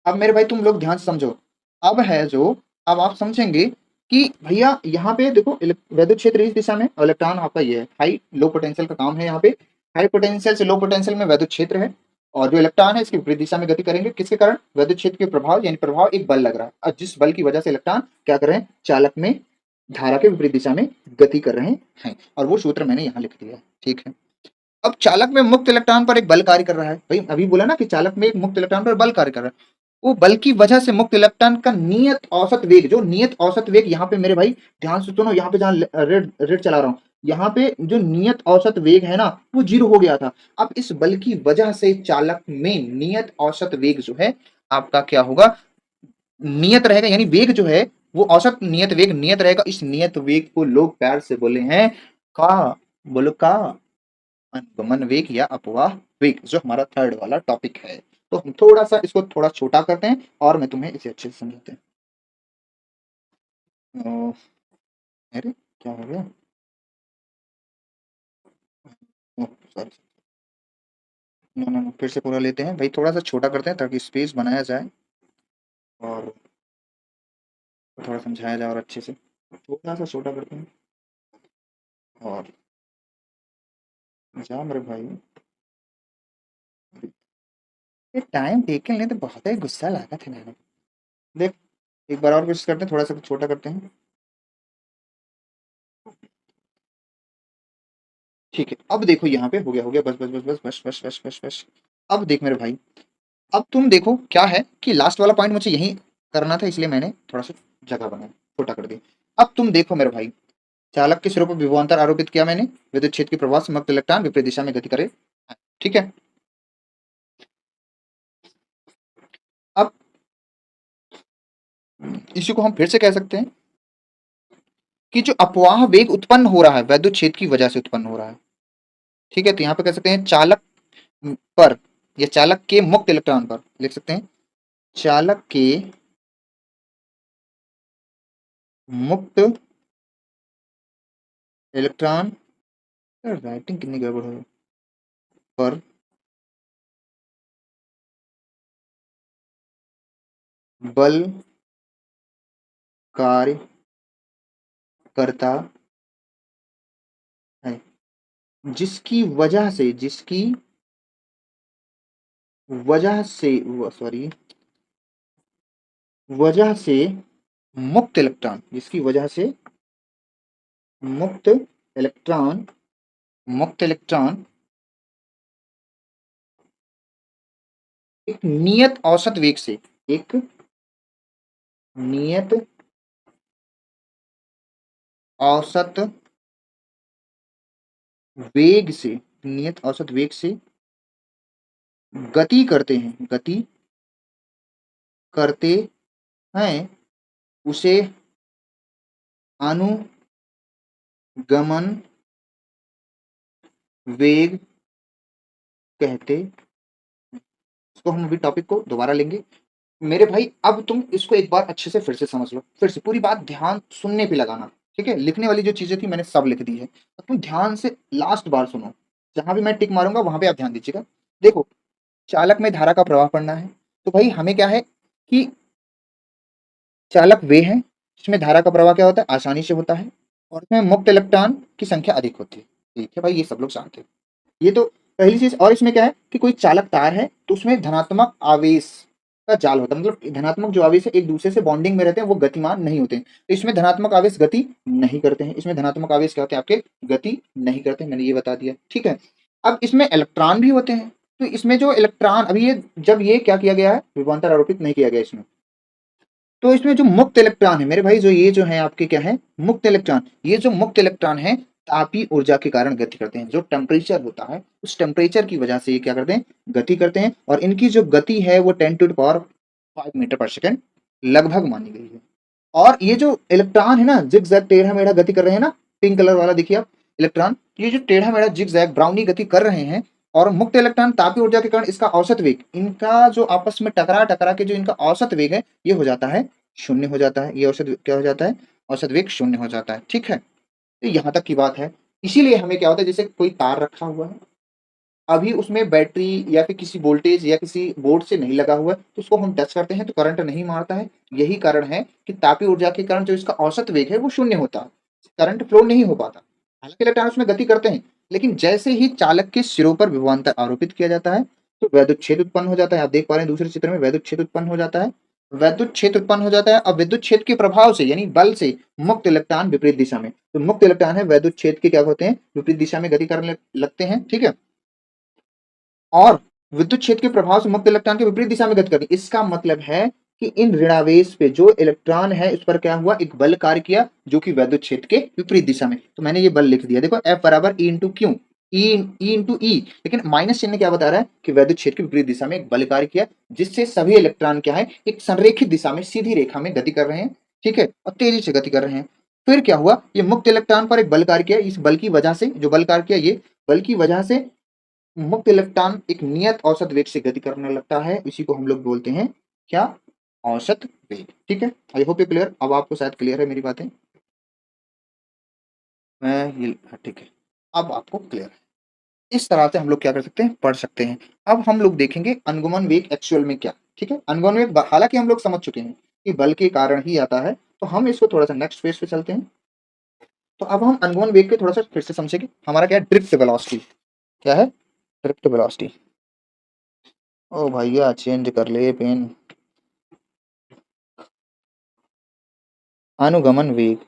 अब मेरे भाई तुम लोग ध्यान से समझो, अब है जो, अब आप समझेंगे कि भैया यहाँ पे देखो वैद्युत क्षेत्र इस दिशा में, इलेक्ट्रॉन आपका ये है, हाई लो पोटेंशियल का काम है यहाँ पे, हाई पोटेंशियल से लो पोटेंशियल में वैद्युत क्षेत्र है, और जो इलेक्ट्रॉन है इसकी विपरीत दिशा में गति करेंगे, किसके कारण, वैद्युत क्षेत्र के प्रभाव, यानी प्रभाव एक बल लग रहा है, और जिस बल की वजह से इलेक्ट्रॉन क्या कर रहे हैं, चालक में धारा के विपरीत दिशा में गति कर रहे हैं, और वो सूत्र मैंने यहाँ लिख दिया है, ठीक है। अब चालक में मुक्त इलेक्ट्रॉन पर एक बल कार्य कर रहा है, भाई अभी बोला ना कि चालक में एक मुक्त इलेक्ट्रॉन पर बल कार्य कर रहा है, वो बल की वजह से मुक्त इलेक्ट्रॉन का नियत औसत वेग, जो नियत औसत वेग यहाँ पे मेरे भाई ध्यान से सुनो, यहाँ पे जहां रेड रेड चला रहा हूं, यहाँ पे जो नियत औसत वेग है ना वो 0 हो गया था। अब इस बल की वजह से चालक में नियत औसत वेग जो है आपका क्या होगा, नियत रहेगा, यानी वेग जो है वो औसत नियत वेग नियत रहेगा। इस नियत वेग को लोग प्यार से बोले हैं का, बोलो का, अनुगमन वेग या अपवाह वेग, जो हमारा थर्ड वाला टॉपिक है। तो हम थोड़ा सा इसको थोड़ा छोटा करते हैं और मैं तुम्हें इसे अच्छे से समझाते हैं। अरे क्या हो गया, सॉरी, नो नो नो, फिर से पूरा लेते हैं भाई, थोड़ा सा छोटा करते हैं ताकि स्पेस बनाया जाए और थोड़ा समझाया जाए और अच्छे से, थोड़ा सा छोटा करते हैं। और जा मेरे भाई, ये टाइम टेकन ले तो बहुत ही गुस्सा लगा था मैंने। देख एक बार और कोशिश करते हैं, थोड़ा सा छोटा करते हैं, ठीक है। अब देखो यहाँ पे हो गया, बस बस बस बस बस बस बस बस बस। अब देख मेरे भाई, अब तुम देखो क्या है कि लास्ट वाला पॉइंट मुझे यही करना था, इसलिए मैंने थोड़ा सा जगह बनाया, छोटा कर दिया। अब तुम देखो मेरे भाई, चालक के सिरों पर विभवांतर आरोपित किया मैंने, विद्युत क्षेत्र के प्रभाव से मुक्त इलेक्ट्रॉन विपरीत दिशा में गति करे। ठीक है, अब इसी को हम फिर से कह सकते हैं कि जो अपवाह वेग उत्पन्न हो रहा है वैद्युत क्षेत्र की वजह से उत्पन्न हो रहा है। ठीक है, तो यहाँ पे कह सकते हैं चालक पर या चालक के मुक्त इलेक्ट्रॉन पर लिख सकते हैं, चालक के मुक्त इलेक्ट्रॉन, राइटिंग कितनी गड़बड़ हो पर बल कार्य करता है, जिसकी वजह से सॉरी वजह से मुक्त इलेक्ट्रॉन, जिसकी वजह से मुक्त इलेक्ट्रॉन एक नियत औसत वेग से, एक नियत औसत वेग से, नियत औसत वेग से गति करते हैं, उसे अनुगमन वेग कहते। इसको हम अभी टॉपिक को दोबारा लेंगे मेरे भाई। अब तुम इसको एक बार अच्छे से फिर से समझ लो, फिर से पूरी बात ध्यान सुनने पे लगाना। ठीक है, लिखने वाली जो चीजें थी मैंने सब लिख दी है, अब तुम ध्यान से लास्ट बार सुनो, जहां भी मैं टिक मारूंगा वहां पे आप ध्यान दीजिएगा। देखो, चालक में धारा का प्रवाह पड़ना है, तो भाई हमें क्या है कि चालक वे हैं जिसमें धारा का प्रवाह क्या होता है, आसानी से होता है, और इसमें मुक्त इलेक्ट्रॉन की संख्या अधिक होती है। ठीक है भाई, ये सब लोग जानते हैं, ये तो पहली चीज। और इसमें क्या है कि कोई चालक तार है तो उसमें धनात्मक आवेश का जाल होता है, मतलब धनात्मक जो आवेश है एक दूसरे से बॉन्डिंग में रहते हैं, वो गतिमान नहीं होते हैं, तो इसमें धनात्मक आवेश गति नहीं करते हैं, इसमें धनात्मक आवेश क्या होते हैं आपके, गति नहीं करते हैं, मैंने ये बता दिया। ठीक है, अब इसमें इलेक्ट्रॉन भी होते हैं, तो इसमें जो इलेक्ट्रॉन अभी ये जब ये क्या किया गया है, विभवांतर आरोपित नहीं किया गया इसमें, तो इसमें जो मुक्त इलेक्ट्रॉन है मेरे भाई, जो ये जो है आपके क्या है, मुक्त इलेक्ट्रॉन, ये जो मुक्त इलेक्ट्रॉन है तापीय ऊर्जा के कारण गति करते हैं। जो टेम्परेचर होता है उस टेम्परेचर की वजह से ये क्या करते हैं, गति करते हैं, और इनकी जो गति है वो 10⁵ मीटर पर सेकेंड लगभग मानी गई है। और ये जो इलेक्ट्रॉन है ना, जिगजैग टेढ़ा मेढ़ा गति कर रहे हैं ना, पिंक कलर वाला देखिए आप इलेक्ट्रॉन, ये जो टेढ़ा मेढ़ा जिगजैग ब्राउनी गति कर रहे हैं, और मुक्त इलेक्ट्रॉन तापीय ऊर्जा के कारण इसका औसत वेग, इनका जो आपस में टकरा टकरा के जो इनका औसत वेग है ये हो जाता है शून्य हो जाता है, ये औसत क्या हो जाता है, औसत वेग शून्य हो जाता है। ठीक है, तो यहाँ तक की बात है। इसीलिए हमें क्या होता है, जैसे कोई तार रखा हुआ है, अभी उसमें बैटरी या फिर किसी वोल्टेज या किसी बोर्ड से नहीं लगा हुआ है, तो उसको हम टच करते हैं तो करंट नहीं मारता है। यही कारण है कि तापीय ऊर्जा के कारण जो इसका औसत वेग है वो शून्य होता है, करंट फ्लो नहीं हो पाता। हालांकि इलेक्ट्रॉन उसमें गति करते हैं, लेकिन जैसे ही चालक के सिरों पर विभवांतर आरोपित किया जाता है तो वैद्युत क्षेत्र उत्पन्न हो जाता है। आप देख पा रहे हैं दूसरे चित्र में वैद्युत क्षेत्र उत्पन्न हो जाता है, वैद्युत क्षेत्र उत्पन्न हो जाता है। अब विद्युत क्षेत्र के प्रभाव से यानी बल से मुक्त इलेक्ट्रॉन विपरीत दिशा में, तो मुक्त इलेक्ट्रॉन है वैद्युत क्षेत्र के क्या होते हैं, विपरीत दिशा में गति करने लगते हैं। ठीक है, और विद्युत क्षेत्र के प्रभाव से मुक्त इलेक्ट्रॉन के विपरीत दिशा में गति करनी, इसका मतलब है कि इन ऋणावेश पे जो इलेक्ट्रॉन है उस पर क्या हुआ, एक बल कार्य किया जो कि वैद्युत क्षेत्र के विपरीत दिशा में। तो मैंने ये बल लिख दिया, देखो F बराबर E into q, e into e, लेकिन माइनस चिन्ह क्या बता रहा है कि वैद्युत क्षेत्र के विपरीत दिशा में एक बल कार्य किया, जिससे सभी इलेक्ट्रॉन क्या है, एक संरेखित दिशा में सीधी रेखा में गति कर रहे हैं। ठीक है, और तेजी से गति कर रहे हैं। फिर क्या हुआ, ये मुक्त इलेक्ट्रॉन पर एक बल कार्य किया, इस बल की वजह से, जो बल कार्य किया ये बल की वजह से मुक्त इलेक्ट्रॉन एक नियत औसत वेग से गति करने लगता है, इसी को हम लोग बोलते हैं क्या, औसत वेग। ठीक है, आई होप ये क्लियर, अब आपको शायद क्लियर है मेरी बातें, मैं ये ठीक है, अब आपको क्लियर है। इस तरह से हम लोग क्या कर सकते हैं, पढ़ सकते हैं। अब हम लोग देखेंगे अनुगमन वेग एक्चुअल में क्या। ठीक है, अनुगमन वेग हालांकि हम लोग समझ चुके हैं कि बल के कारण ही आता है, तो हम इसको थोड़ा सा नेक्स्ट पेज पे चलते हैं। तो अब हम अनुगमन वेग के थोड़ा सा फिर से समझेंगे। हमारा क्या है, ड्रिफ्ट वेलोसिटी, क्या है, ड्रिफ्ट वेलोसिटी। ओ भैया चेंज कर ले पेन। अनुगमन वेग,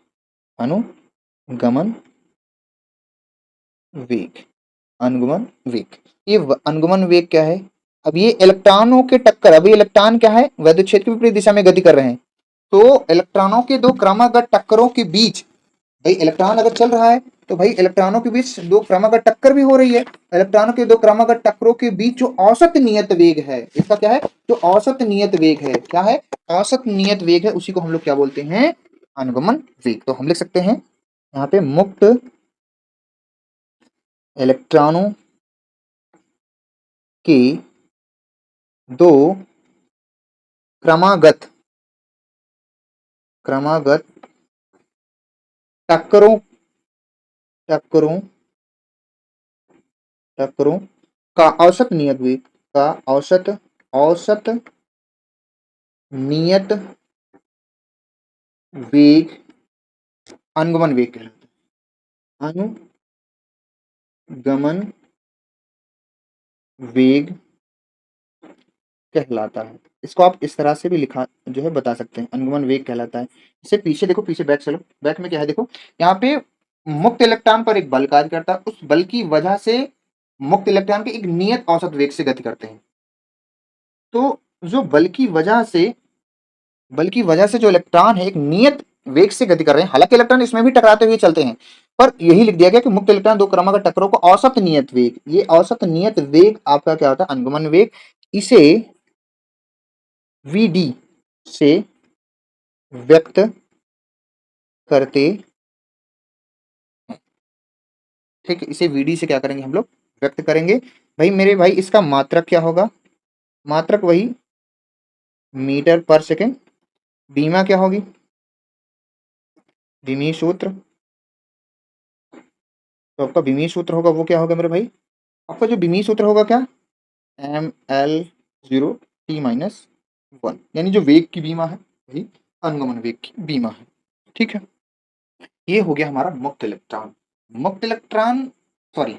अनुगमन वेग, अनुगमन वेग, ये अनुगमन वेग क्या है, अब ये इलेक्ट्रॉनों के टक्कर, अभी इलेक्ट्रॉन क्या है, वैद्युत क्षेत्र की विपरीत दिशा में गति कर रहे हैं, तो इलेक्ट्रॉनों के दो क्रमागत टक्करों के बीच भाई इलेक्ट्रॉन अगर चल रहा है तो भाई इलेक्ट्रॉनों के बीच दो क्रमागत टक्कर भी हो रही है। इलेक्ट्रॉनों के दो क्रमागत टक्करों के बीच जो औसत नियत वेग है, इसका क्या है, जो औसत नियत वेग है, क्या है, औसत नियत वेग है, उसी को हम लोग क्या बोलते हैं, अनुगमन वेग। तो हम लिख सकते हैं यहाँ पे मुक्त इलेक्ट्रॉनों के दो क्रमागत क्रमागत टक्करों टक्करों टक्करों का औसत नियत वेग, का औसत औसत नियत वेग अनुगमन वेग कहलाता है। अनुगमन वेग कहलाता है। इसको आप इस तरह से भी लिखा जो है बता सकते हैं, अनुगमन वेग कहलाता है। इसे पीछे देखो, पीछे बैक चलो, बैक में क्या है देखो, यहाँ पे मुक्त इलेक्ट्रॉन पर एक बल कार्य करता है, उस बल की वजह से मुक्त इलेक्ट्रॉन के एक नियत औसत वेग से गति करते हैं। तो जो बल की वजह से जो इलेक्ट्रॉन है एक नियत वेग से गति कर रहे हैं, हालांकि इलेक्ट्रॉन इसमें भी टकराते हुए चलते हैं, पर यही लिख दिया गया कि मुक्त इलेक्ट्रॉन दो क्रमागत टक्करों को औसत नियत वेग, ये औसत नियत वेग आपका क्या होता है, अनुगमन वेग। इसे वीडी से व्यक्त करते, ठीक है, इसे वीडी से क्या करेंगे हम लोग, व्यक्त करेंगे। भाई मेरे भाई इसका मात्रक क्या होगा, मात्रक वही मीटर पर सेकेंड। बीमा क्या होगी, बीमी सूत्र, तो आपका बीमी सूत्र होगा वो क्या होगा मेरे भाई, आपका जो बीमी सूत्र होगा क्या, ml0t-1, यानी जो वेग की बीमा है वही अनुगमन वेग की बीमा है। ठीक है, ये हो गया हमारा मुक्त इलेक्ट्रॉन। मुक्त इलेक्ट्रॉन, सॉरी,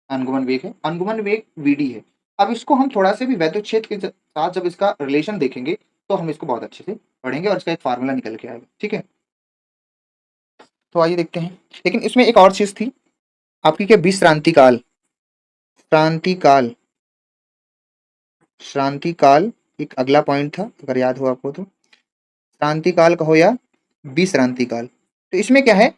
अनुगमन वेग है, अनुगमन वेग वीडी है। अब इसको हम थोड़ा से भी वैद्युत क्षेत्र के साथ जब इसका रिलेशन देखेंगे तो हम इसको बहुत अच्छे से पढ़ेंगे और इसका एक फार्मूला निकल के आएगा। ठीक है, तो आइए देखते हैं। लेकिन इसमें एक और चीज थी आपकी, क्या, विश्रांति काल, क्रांति काल, श्रांति काल एक अगला पॉइंट था, अगर याद हो आपको तो, क्रांति काल कहो या विश्रांति काल। तो इसमें क्या है,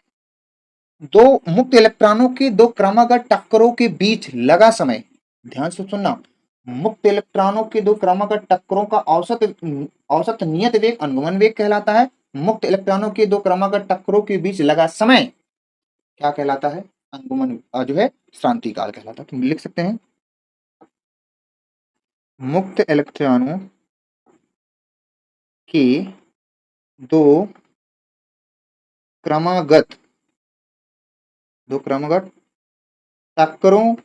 दो मुक्त इलेक्ट्रॉनों के दो क्रमागत टक्करों के बीच लगा समय, ध्यान से सुनना, मुक्त इलेक्ट्रॉनों के दो क्रमागत टक्करों का औसत औसत नियत वेग अनुगमन वेग कहलाता है। मुक्त इलेक्ट्रॉनों के दो क्रमागत टक्करों के बीच लगा समय क्या कहलाता है, अनुगमन जो है श्रांति काल कहलाता है। तो लिख सकते हैं मुक्त इलेक्ट्रॉनों के दो क्रमागत टक्करों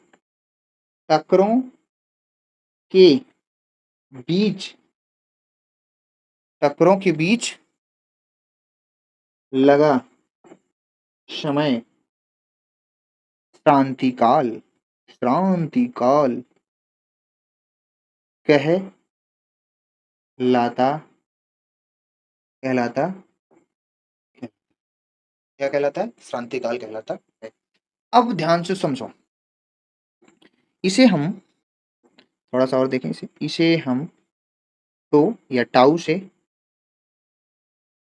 टक्करों के बीच, टक्करों के बीच लगा समय क्रांतिकाल, क्रांतिकाल कहलाता कहलाता क्या कहलाता है, क्रांतिकाल कहलाता है। अब ध्यान से समझो, इसे हम थोड़ा सा और देखें, इसे हम तो या टाउ से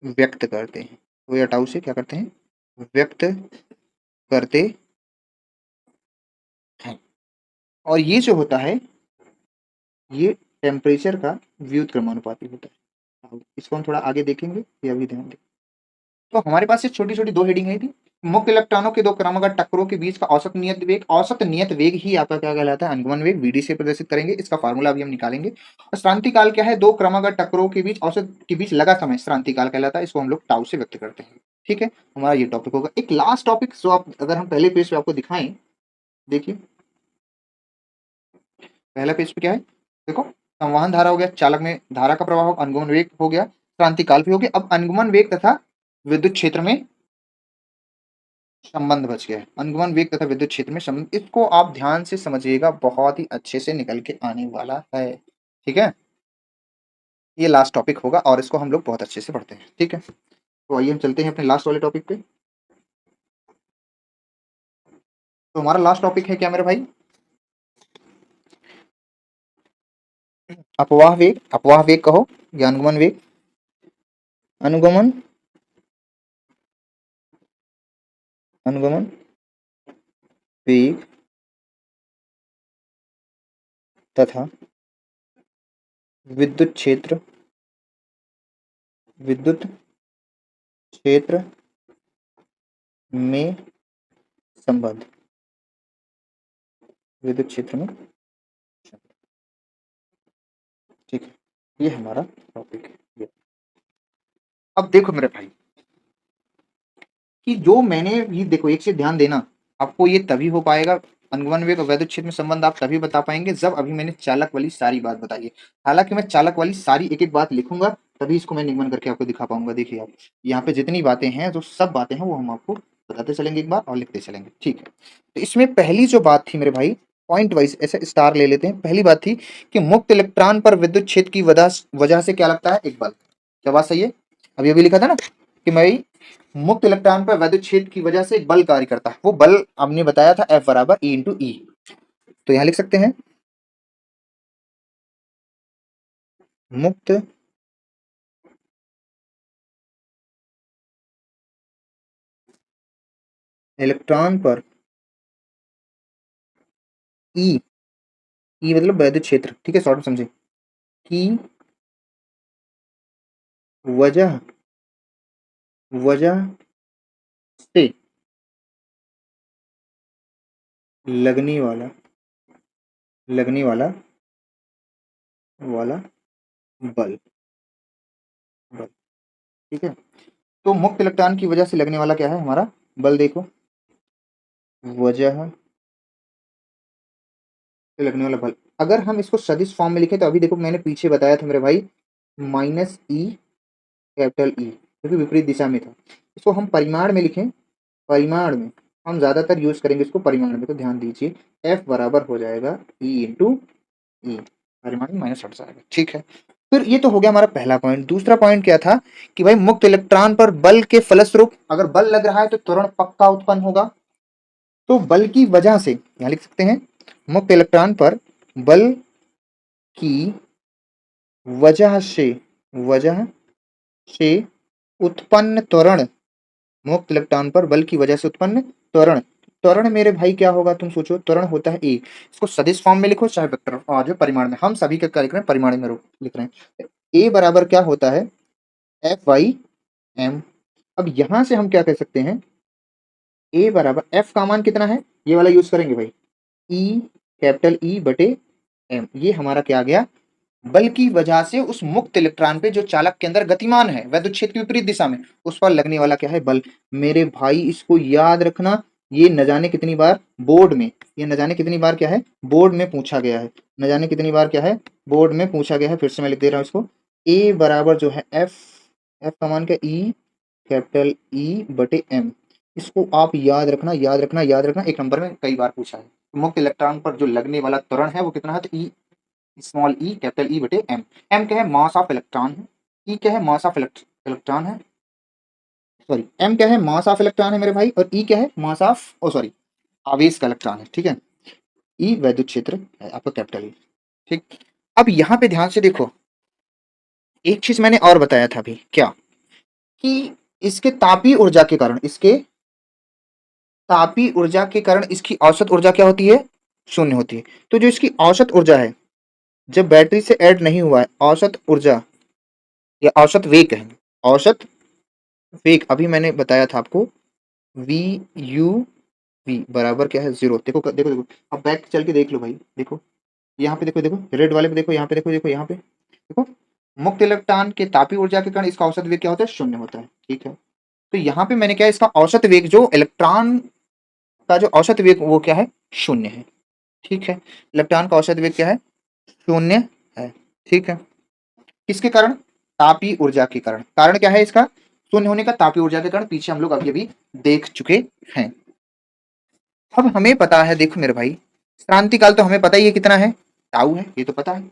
व्यक्त करते हैं, तो या टाउ से क्या करते हैं, व्यक्त करते हैं। और ये जो होता है ये टेम्परेचर का व्युत्क्रमानुपाती होता है। इसको हम थोड़ा आगे देखेंगे, ये अभी ध्यान दें। तो हमारे पास ये छोटी छोटी दो हेडिंग है थी, मुक्त इलेक्ट्रॉनों के दो क्रमागत टक्करों के बीच का औसत नियत वेग, औसत नियत वेग ही आपका क्या कहलाता है, अनुगमन वेग, वीडी से प्रदर्शित करेंगे, इसका फार्मूला अभी हम निकालेंगे। और श्रांति काल क्या है, दो क्रमागत टक्करों के बीच औसत के बीच लगा समय श्रांति काल कहलाता है, इसको हम लोग टाउ से व्यक्त करते हैं। ठीक है, हमारा ये टॉपिक होगा। एक लास्ट टॉपिक जो आप, अगर हम पहले पेज पे आपको दिखाएं, देखिए पहला पेज पे क्या है, देखो, संवहन धारा हो गया, चालक में धारा का प्रवाह, अनुगमन वेग हो गया, क्रांति काल भी हो गया। अब अनुगमन वेग तथा विद्युत क्षेत्र में संबंध बच गया है, अनुगमन वेग तथा विद्युत क्षेत्र में संबंध, इसको आप ध्यान से समझिएगा, बहुत ही अच्छे से निकल के आने वाला है। ठीक है, ये लास्ट टॉपिक होगा और इसको हम लोग बहुत अच्छे से पढ़ते हैं। ठीक है, तो आइए हम चलते हैं अपने लास्ट वाले टॉपिक पे। तो हमारा लास्ट टॉपिक है क्या मेरे भाई, अपवाह वेग, अपवाह वेग कहो या अनुगमन वेग, अनुगमन अनुगमन वेग तथा विद्युत क्षेत्र में संबंध, विद्युत क्षेत्र में, ठीक है, ये हमारा टॉपिक है। अब देखो मेरे भाई कि जो मैंने ये देखो, एक चीज ध्यान देना, आपको ये तभी हो पाएगा, अनुगमन वेग और वैद्युत क्षेत्र में संबंध आप तभी बता पाएंगे जब अभी मैंने चालक वाली सारी बात बताई है। हालांकि मैं चालक वाली सारी एक एक बात लिखूंगा तभी इसको मैं निगमन करके आपको दिखा पाऊंगा। देखिए आप यहाँ पे जितनी बातें हैं, जो सब बातें हैं वो हम आपको बताते चलेंगे एक बार और लिखते चलेंगे, ठीक है। तो इसमें पहली जो बात थी मेरे भाई, पॉइंट वाइज ऐसे स्टार ले लेते हैं। पहली बात थी कि मुक्त इलेक्ट्रॉन पर विद्युत क्षेत्र की वजह से क्या लगता है, एक बल। क्या बात सही है? अभी अभी लिखा था ना कि भाई मुक्त इलेक्ट्रॉन पर वैद्युत क्षेत्र की वजह से एक बल कार्य करता है। वो बल हमने बताया था F बराबर E इंटू ई। तो यहां लिख सकते हैं मुक्त इलेक्ट्रॉन पर ई, ई मतलब वैद्युत क्षेत्र, ठीक है, शॉर्ट में समझे, की वजह वजह से लगने वाला लगने वाला वाला बल बल, ठीक है। तो मुक्त इलेक्ट्रॉन की वजह से लगने वाला क्या है हमारा बल, देखो वजह से लगने वाला बल। अगर हम इसको सदिश फॉर्म में लिखें तो अभी देखो मैंने पीछे बताया था मेरे भाई, माइनस ई कैपिटल ई, क्योंकि विपरीत दिशा में था। इसको हम परिमाण में लिखें, परिमाण में हम ज्यादातर यूज करेंगे इसको परिमाण में, तो ध्यान दीजिए F बराबर हो जाएगा E इंटू ई, परिमाण में माइनस हट जाएगा, ठीक है। फिर ये तो हो गया हमारा पहला पॉइंट। दूसरा पॉइंट क्या था कि भाई मुक्त इलेक्ट्रॉन पर बल के फलस्वरूप अगर बल लग रहा है तो त्वरण पक्का उत्पन्न होगा। तो बल की वजह से यहां लिख सकते हैं मुक्त इलेक्ट्रॉन पर बल की वजह से उत्पन्न त्वरण, मुक्त इलेक्ट्रॉन पर बल की वजह से उत्पन्न त्वरण, त्वरण मेरे भाई क्या होगा, तुम सोचो, त्वरण होता है ए। इसको सदिश फॉर्म में लिखो चाहे वेक्टर और जो परिमाण में, हम सभी के कार्यक्रम परिमाण में लिख रहे हैं। ए बराबर क्या होता है, एफ वाई एम। अब यहां से हम क्या कह सकते हैं, ए बराबर एफ का मान कितना है, ये वाला यूज करेंगे भाई, ई कैपिटल ई बटे एम। ये हमारा क्या आ गया, बल की वजह से उस मुक्त इलेक्ट्रॉन पे जो चालक के अंदर गतिमान है वैद्युत क्षेत्र की विपरीत दिशा में, उस पर लगने वाला क्या है, बल। मेरे भाई इसको याद रखना, ये न जाने कितनी बार बोर्ड में, ये न जाने कितनी बार क्या है बोर्ड में पूछा गया है, न जाने कितनी बार क्या है बोर्ड में पूछा गया है। फिर से मैं लिख दे रहा हूं इसको, ए बराबर जो है एफ, एफ का मान क्या, ई कैपिटल ई बटे एम। इसको आप याद रखना, याद रखना, याद रखना, एक नंबर में कई बार पूछा है। मुक्त इलेक्ट्रॉन पर जो लगने वाला त्वरण है वो कितना है, तो ई स्मॉल ई कैपिटल ई बटे एम। एम क्या है, मास ऑफ इलेक्ट्रॉन है। ई क्या है, मास ऑफ इलेक्ट्रॉन है, सॉरी एम क्या है, मास ऑफ इलेक्ट्रॉन है मेरे भाई, और ई क्या है, मास ऑफ, ओ सॉरी, आवेश का इलेक्ट्रॉन है, ठीक है। ई वैद्युत क्षेत्र है आपका कैपिटल ई, ठीक। अब यहाँ पे ध्यान से देखो, एक चीज मैंने और बताया था अभी, क्या कि इसके तापीय ऊर्जा के कारण, इसके तापीय ऊर्जा के कारण इसकी औसत ऊर्जा क्या होती है, शून्य होती है। तो जो इसकी औसत ऊर्जा है, जब बैटरी से ऐड नहीं हुआ है, औसत ऊर्जा या औसत वेग है, औसत वेग अभी मैंने बताया था आपको, वी यू वी बराबर क्या है, जीरो। देखो देखो देखो, अब बैक चल के देख लो भाई, देखो यहाँ पे, देखो देखो रेड वाले पे, देखो यहाँ पे, देखो देखो यहाँ पे, देखो मुक्त इलेक्ट्रॉन के तापीय ऊर्जा के कारण इसका औसत वेग क्या होता है, शून्य होता है, ठीक है। तो यहाँ पे मैंने क्या, इसका औसत वेग, जो इलेक्ट्रॉन का जो औसत वेग वो क्या है, शून्य है, ठीक है। इलेक्ट्रॉन का औसत वेग क्या है, शून्य है, ठीक है। किसके कारण, तापीय ऊर्जा के कारण। कारण क्या है इसका, शून्य होने का, तापीय ऊर्जा के कारण, पीछे हम लोग अभी अभी देख चुके हैं। अब हमें पता है, देखो मेरे भाई, क्रांतिकाल तो हमें पता ही है कितना है, टाउ है, ये तो पता है।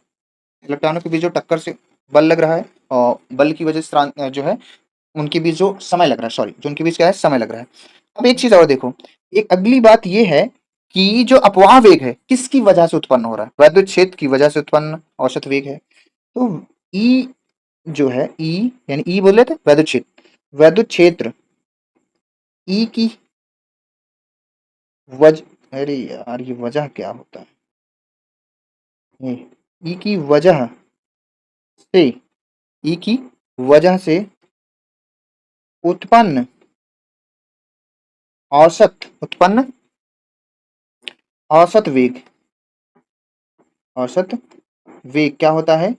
इलेक्ट्रॉनों के बीच जो टक्कर से बल लग रहा है, और बल की वजह से जो है उनके बीच जो समय लग रहा है, सॉरी, जो उनके बीच क्या है, समय लग रहा है। अब एक चीज और देखो, एक अगली बात ये है कि जो अपवाह वेग है किसकी वजह से उत्पन्न हो रहा है, वैद्युत क्षेत्र की वजह से उत्पन्न औसत वेग है। तो ई जो है, ई यानी ई बोले थे वैद्युत क्षेत्र, वैद्युत क्षेत्र ई की वज अरे यार ये वजह क्या होता है? ई की वजह से, ई की वजह से उत्पन्न उत्पन्न औसत वेग, औसत वेग क्या होता है?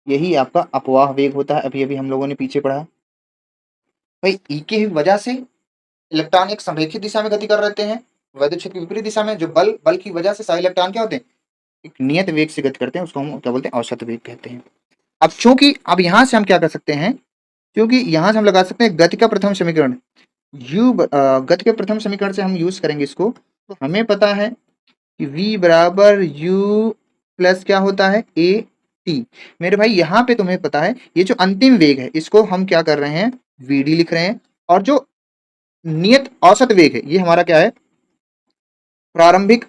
यही आपका अपवाह वेग होता है। अभी अभी हम लोगों ने पीछे पढ़ा भाई, ई की वजह से इलेक्ट्रॉन एक संरेखित दिशा में गति कर रहते हैं, वैद्युत क्षेत्र की विपरीत दिशा में। जो बल की वजह से सारे इलेक्ट्रॉन क्या होते हैं? एक नियत वेग से गति करते हैं, उसको हम क्या बोलते हैं? औसत वेग कहते हैं। अब चूंकि अब यहां से हम क्या कर सकते हैं, क्योंकि यहां से हम लगा सकते हैं गति का प्रथम समीकरण, गति के प्रथम समीकरण से हम यूज करेंगे इसको। तो हमें पता है कि v बराबर u प्लस क्या होता है? a t। मेरे भाई यहाँ पे तुम्हें पता है ये जो अंतिम वेग है इसको हम क्या कर रहे हैं? vd लिख रहे हैं। और जो नियत औसत वेग है ये हमारा क्या है? प्रारंभिक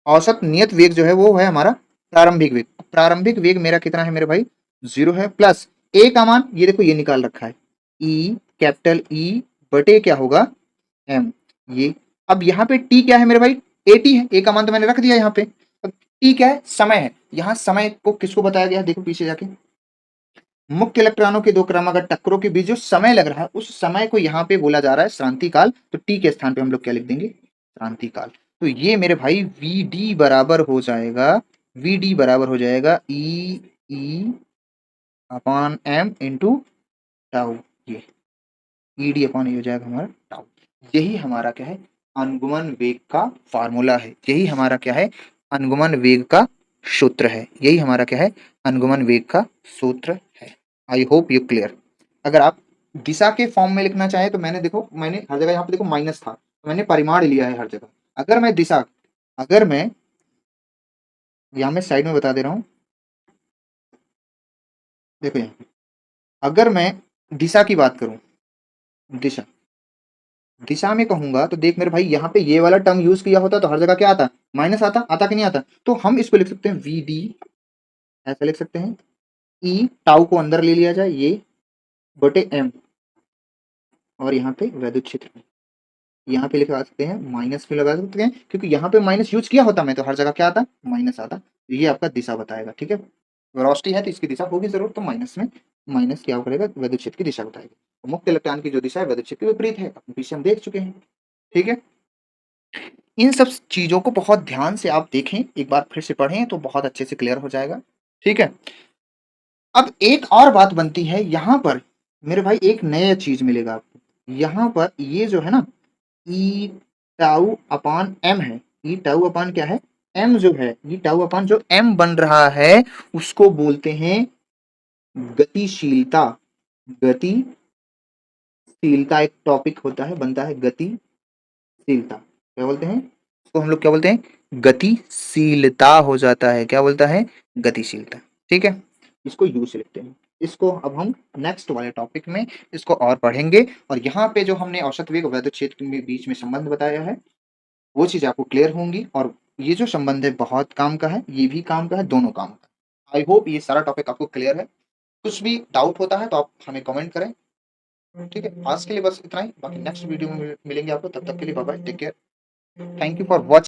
औसत नियत वेग जो है वो है हमारा प्रारंभिक वेग। प्रारंभिक वेग मेरा कितना है मेरे भाई? 0 है, प्लस a का मान ये देखो ये निकाल रखा है, e कैपिटल E बटे क्या होगा? m। ये अब यहाँ पे t क्या है मेरे भाई? at है, a का मान तो मैंने रख दिया यहाँ पे। अब t क्या है? समय है। यहाँ समय को किसको बताया गया है? देखो पीछे जाके, मुक्त इलेक्ट्रॉनों के दो क्रमागत टक्करों के बीच जो समय लग रहा है उस समय को यहाँ पे बोला जा रहा है श्रांति काल। तो टी के स्थान पे हम लोग क्या लिख देंगे? श्रांति काल। तो ये मेरे भाई वी डी बराबर हो जाएगा e upon m into tau. ये ई डी अपॉन हो जाएगा हमारा टाउ। यही हमारा क्या है? अनुगमन वेग का फार्मूला है। यही हमारा क्या है? अनुगमन वेग का सूत्र है। यही हमारा क्या है? अनुगमन वेग का सूत्र है। I hope you clear. अगर आप दिशा के फॉर्म में लिखना चाहे तो मैंने हर जगह यहाँ पे देखो माइनस था, मैंने परिमाण लिया है हर जगह। अगर मैं यहाँ में साइड में बता दे रहा हूँ, देखो यहाँ अगर मैं दिशा की बात करूं, दिशा दिशा में कहूंगा तो देख मेरे भाई यहाँ पे ये वाला टर्म यूज किया होता तो हर जगह क्या आता? माइनस आता कि नहीं आता? तो हम इसको लिख सकते हैं वी डी, ऐसा लिख सकते हैं। ई टाउ को अंदर ले लिया जाए, ये बटे एम, और यहाँ पे वैद्युत क्षेत्र में यहाँ पे लगा सकते हैं, माइनस में लगा सकते हैं, क्योंकि यहाँ पे माइनस यूज किया होता मैं तो हर जगह क्या आता? माइनस आता। ये आपका दिशा बताएगा, ठीक है। वेलोसिटी है तो इसकी दिशा होगी जरूर, तो माइनस में माइनस क्या करेगा? वैद्युत क्षेत्र की दिशा बताएगा। तो मुक्त इलेक्ट्रॉन की जो दिशा है वैद्युत क्षेत्र के विपरीत है, पीछे हम देख चुके हैं, ठीक है। इन सब चीजों को बहुत ध्यान से आप देखें, एक बार फिर से पढ़ें तो बहुत अच्छे से क्लियर हो जाएगा, ठीक है। अब एक और बात बनती है यहाँ पर मेरे भाई, एक नया चीज मिलेगा आपको यहाँ पर। ये जो है ना ई टाउ अपान एम है, ई टाउ अपान क्या है? एम जो है, ई टाउ अपान जो एम बन रहा है उसको बोलते हैं गतिशीलता। गतिशीलता एक टॉपिक होता है, बनता है गतिशीलता। क्या बोलते हैं उसको? हम लोग क्या बोलते हैं? गतिशीलता हो जाता है। क्या बोलता है? गतिशीलता, ठीक है। इसको यू से लिखते हैं। इसको अब हम नेक्स्ट वाले टॉपिक में इसको और पढ़ेंगे। और यहाँ पे जो हमने औसत वेग और वैद्युत क्षेत्र के बीच में संबंध बताया है वो चीज आपको क्लियर होंगी। और ये जो संबंध है बहुत काम का है, ये भी काम का है, दोनों काम का। आई होप ये सारा टॉपिक आपको क्लियर है। कुछ भी डाउट होता है तो आप हमें कमेंट करें, ठीक है। आज के लिए बस इतना ही, बाकी नेक्स्ट वीडियो में मिलेंगे आपको। तब तक के लिए bye bye, take care, thank you for watching.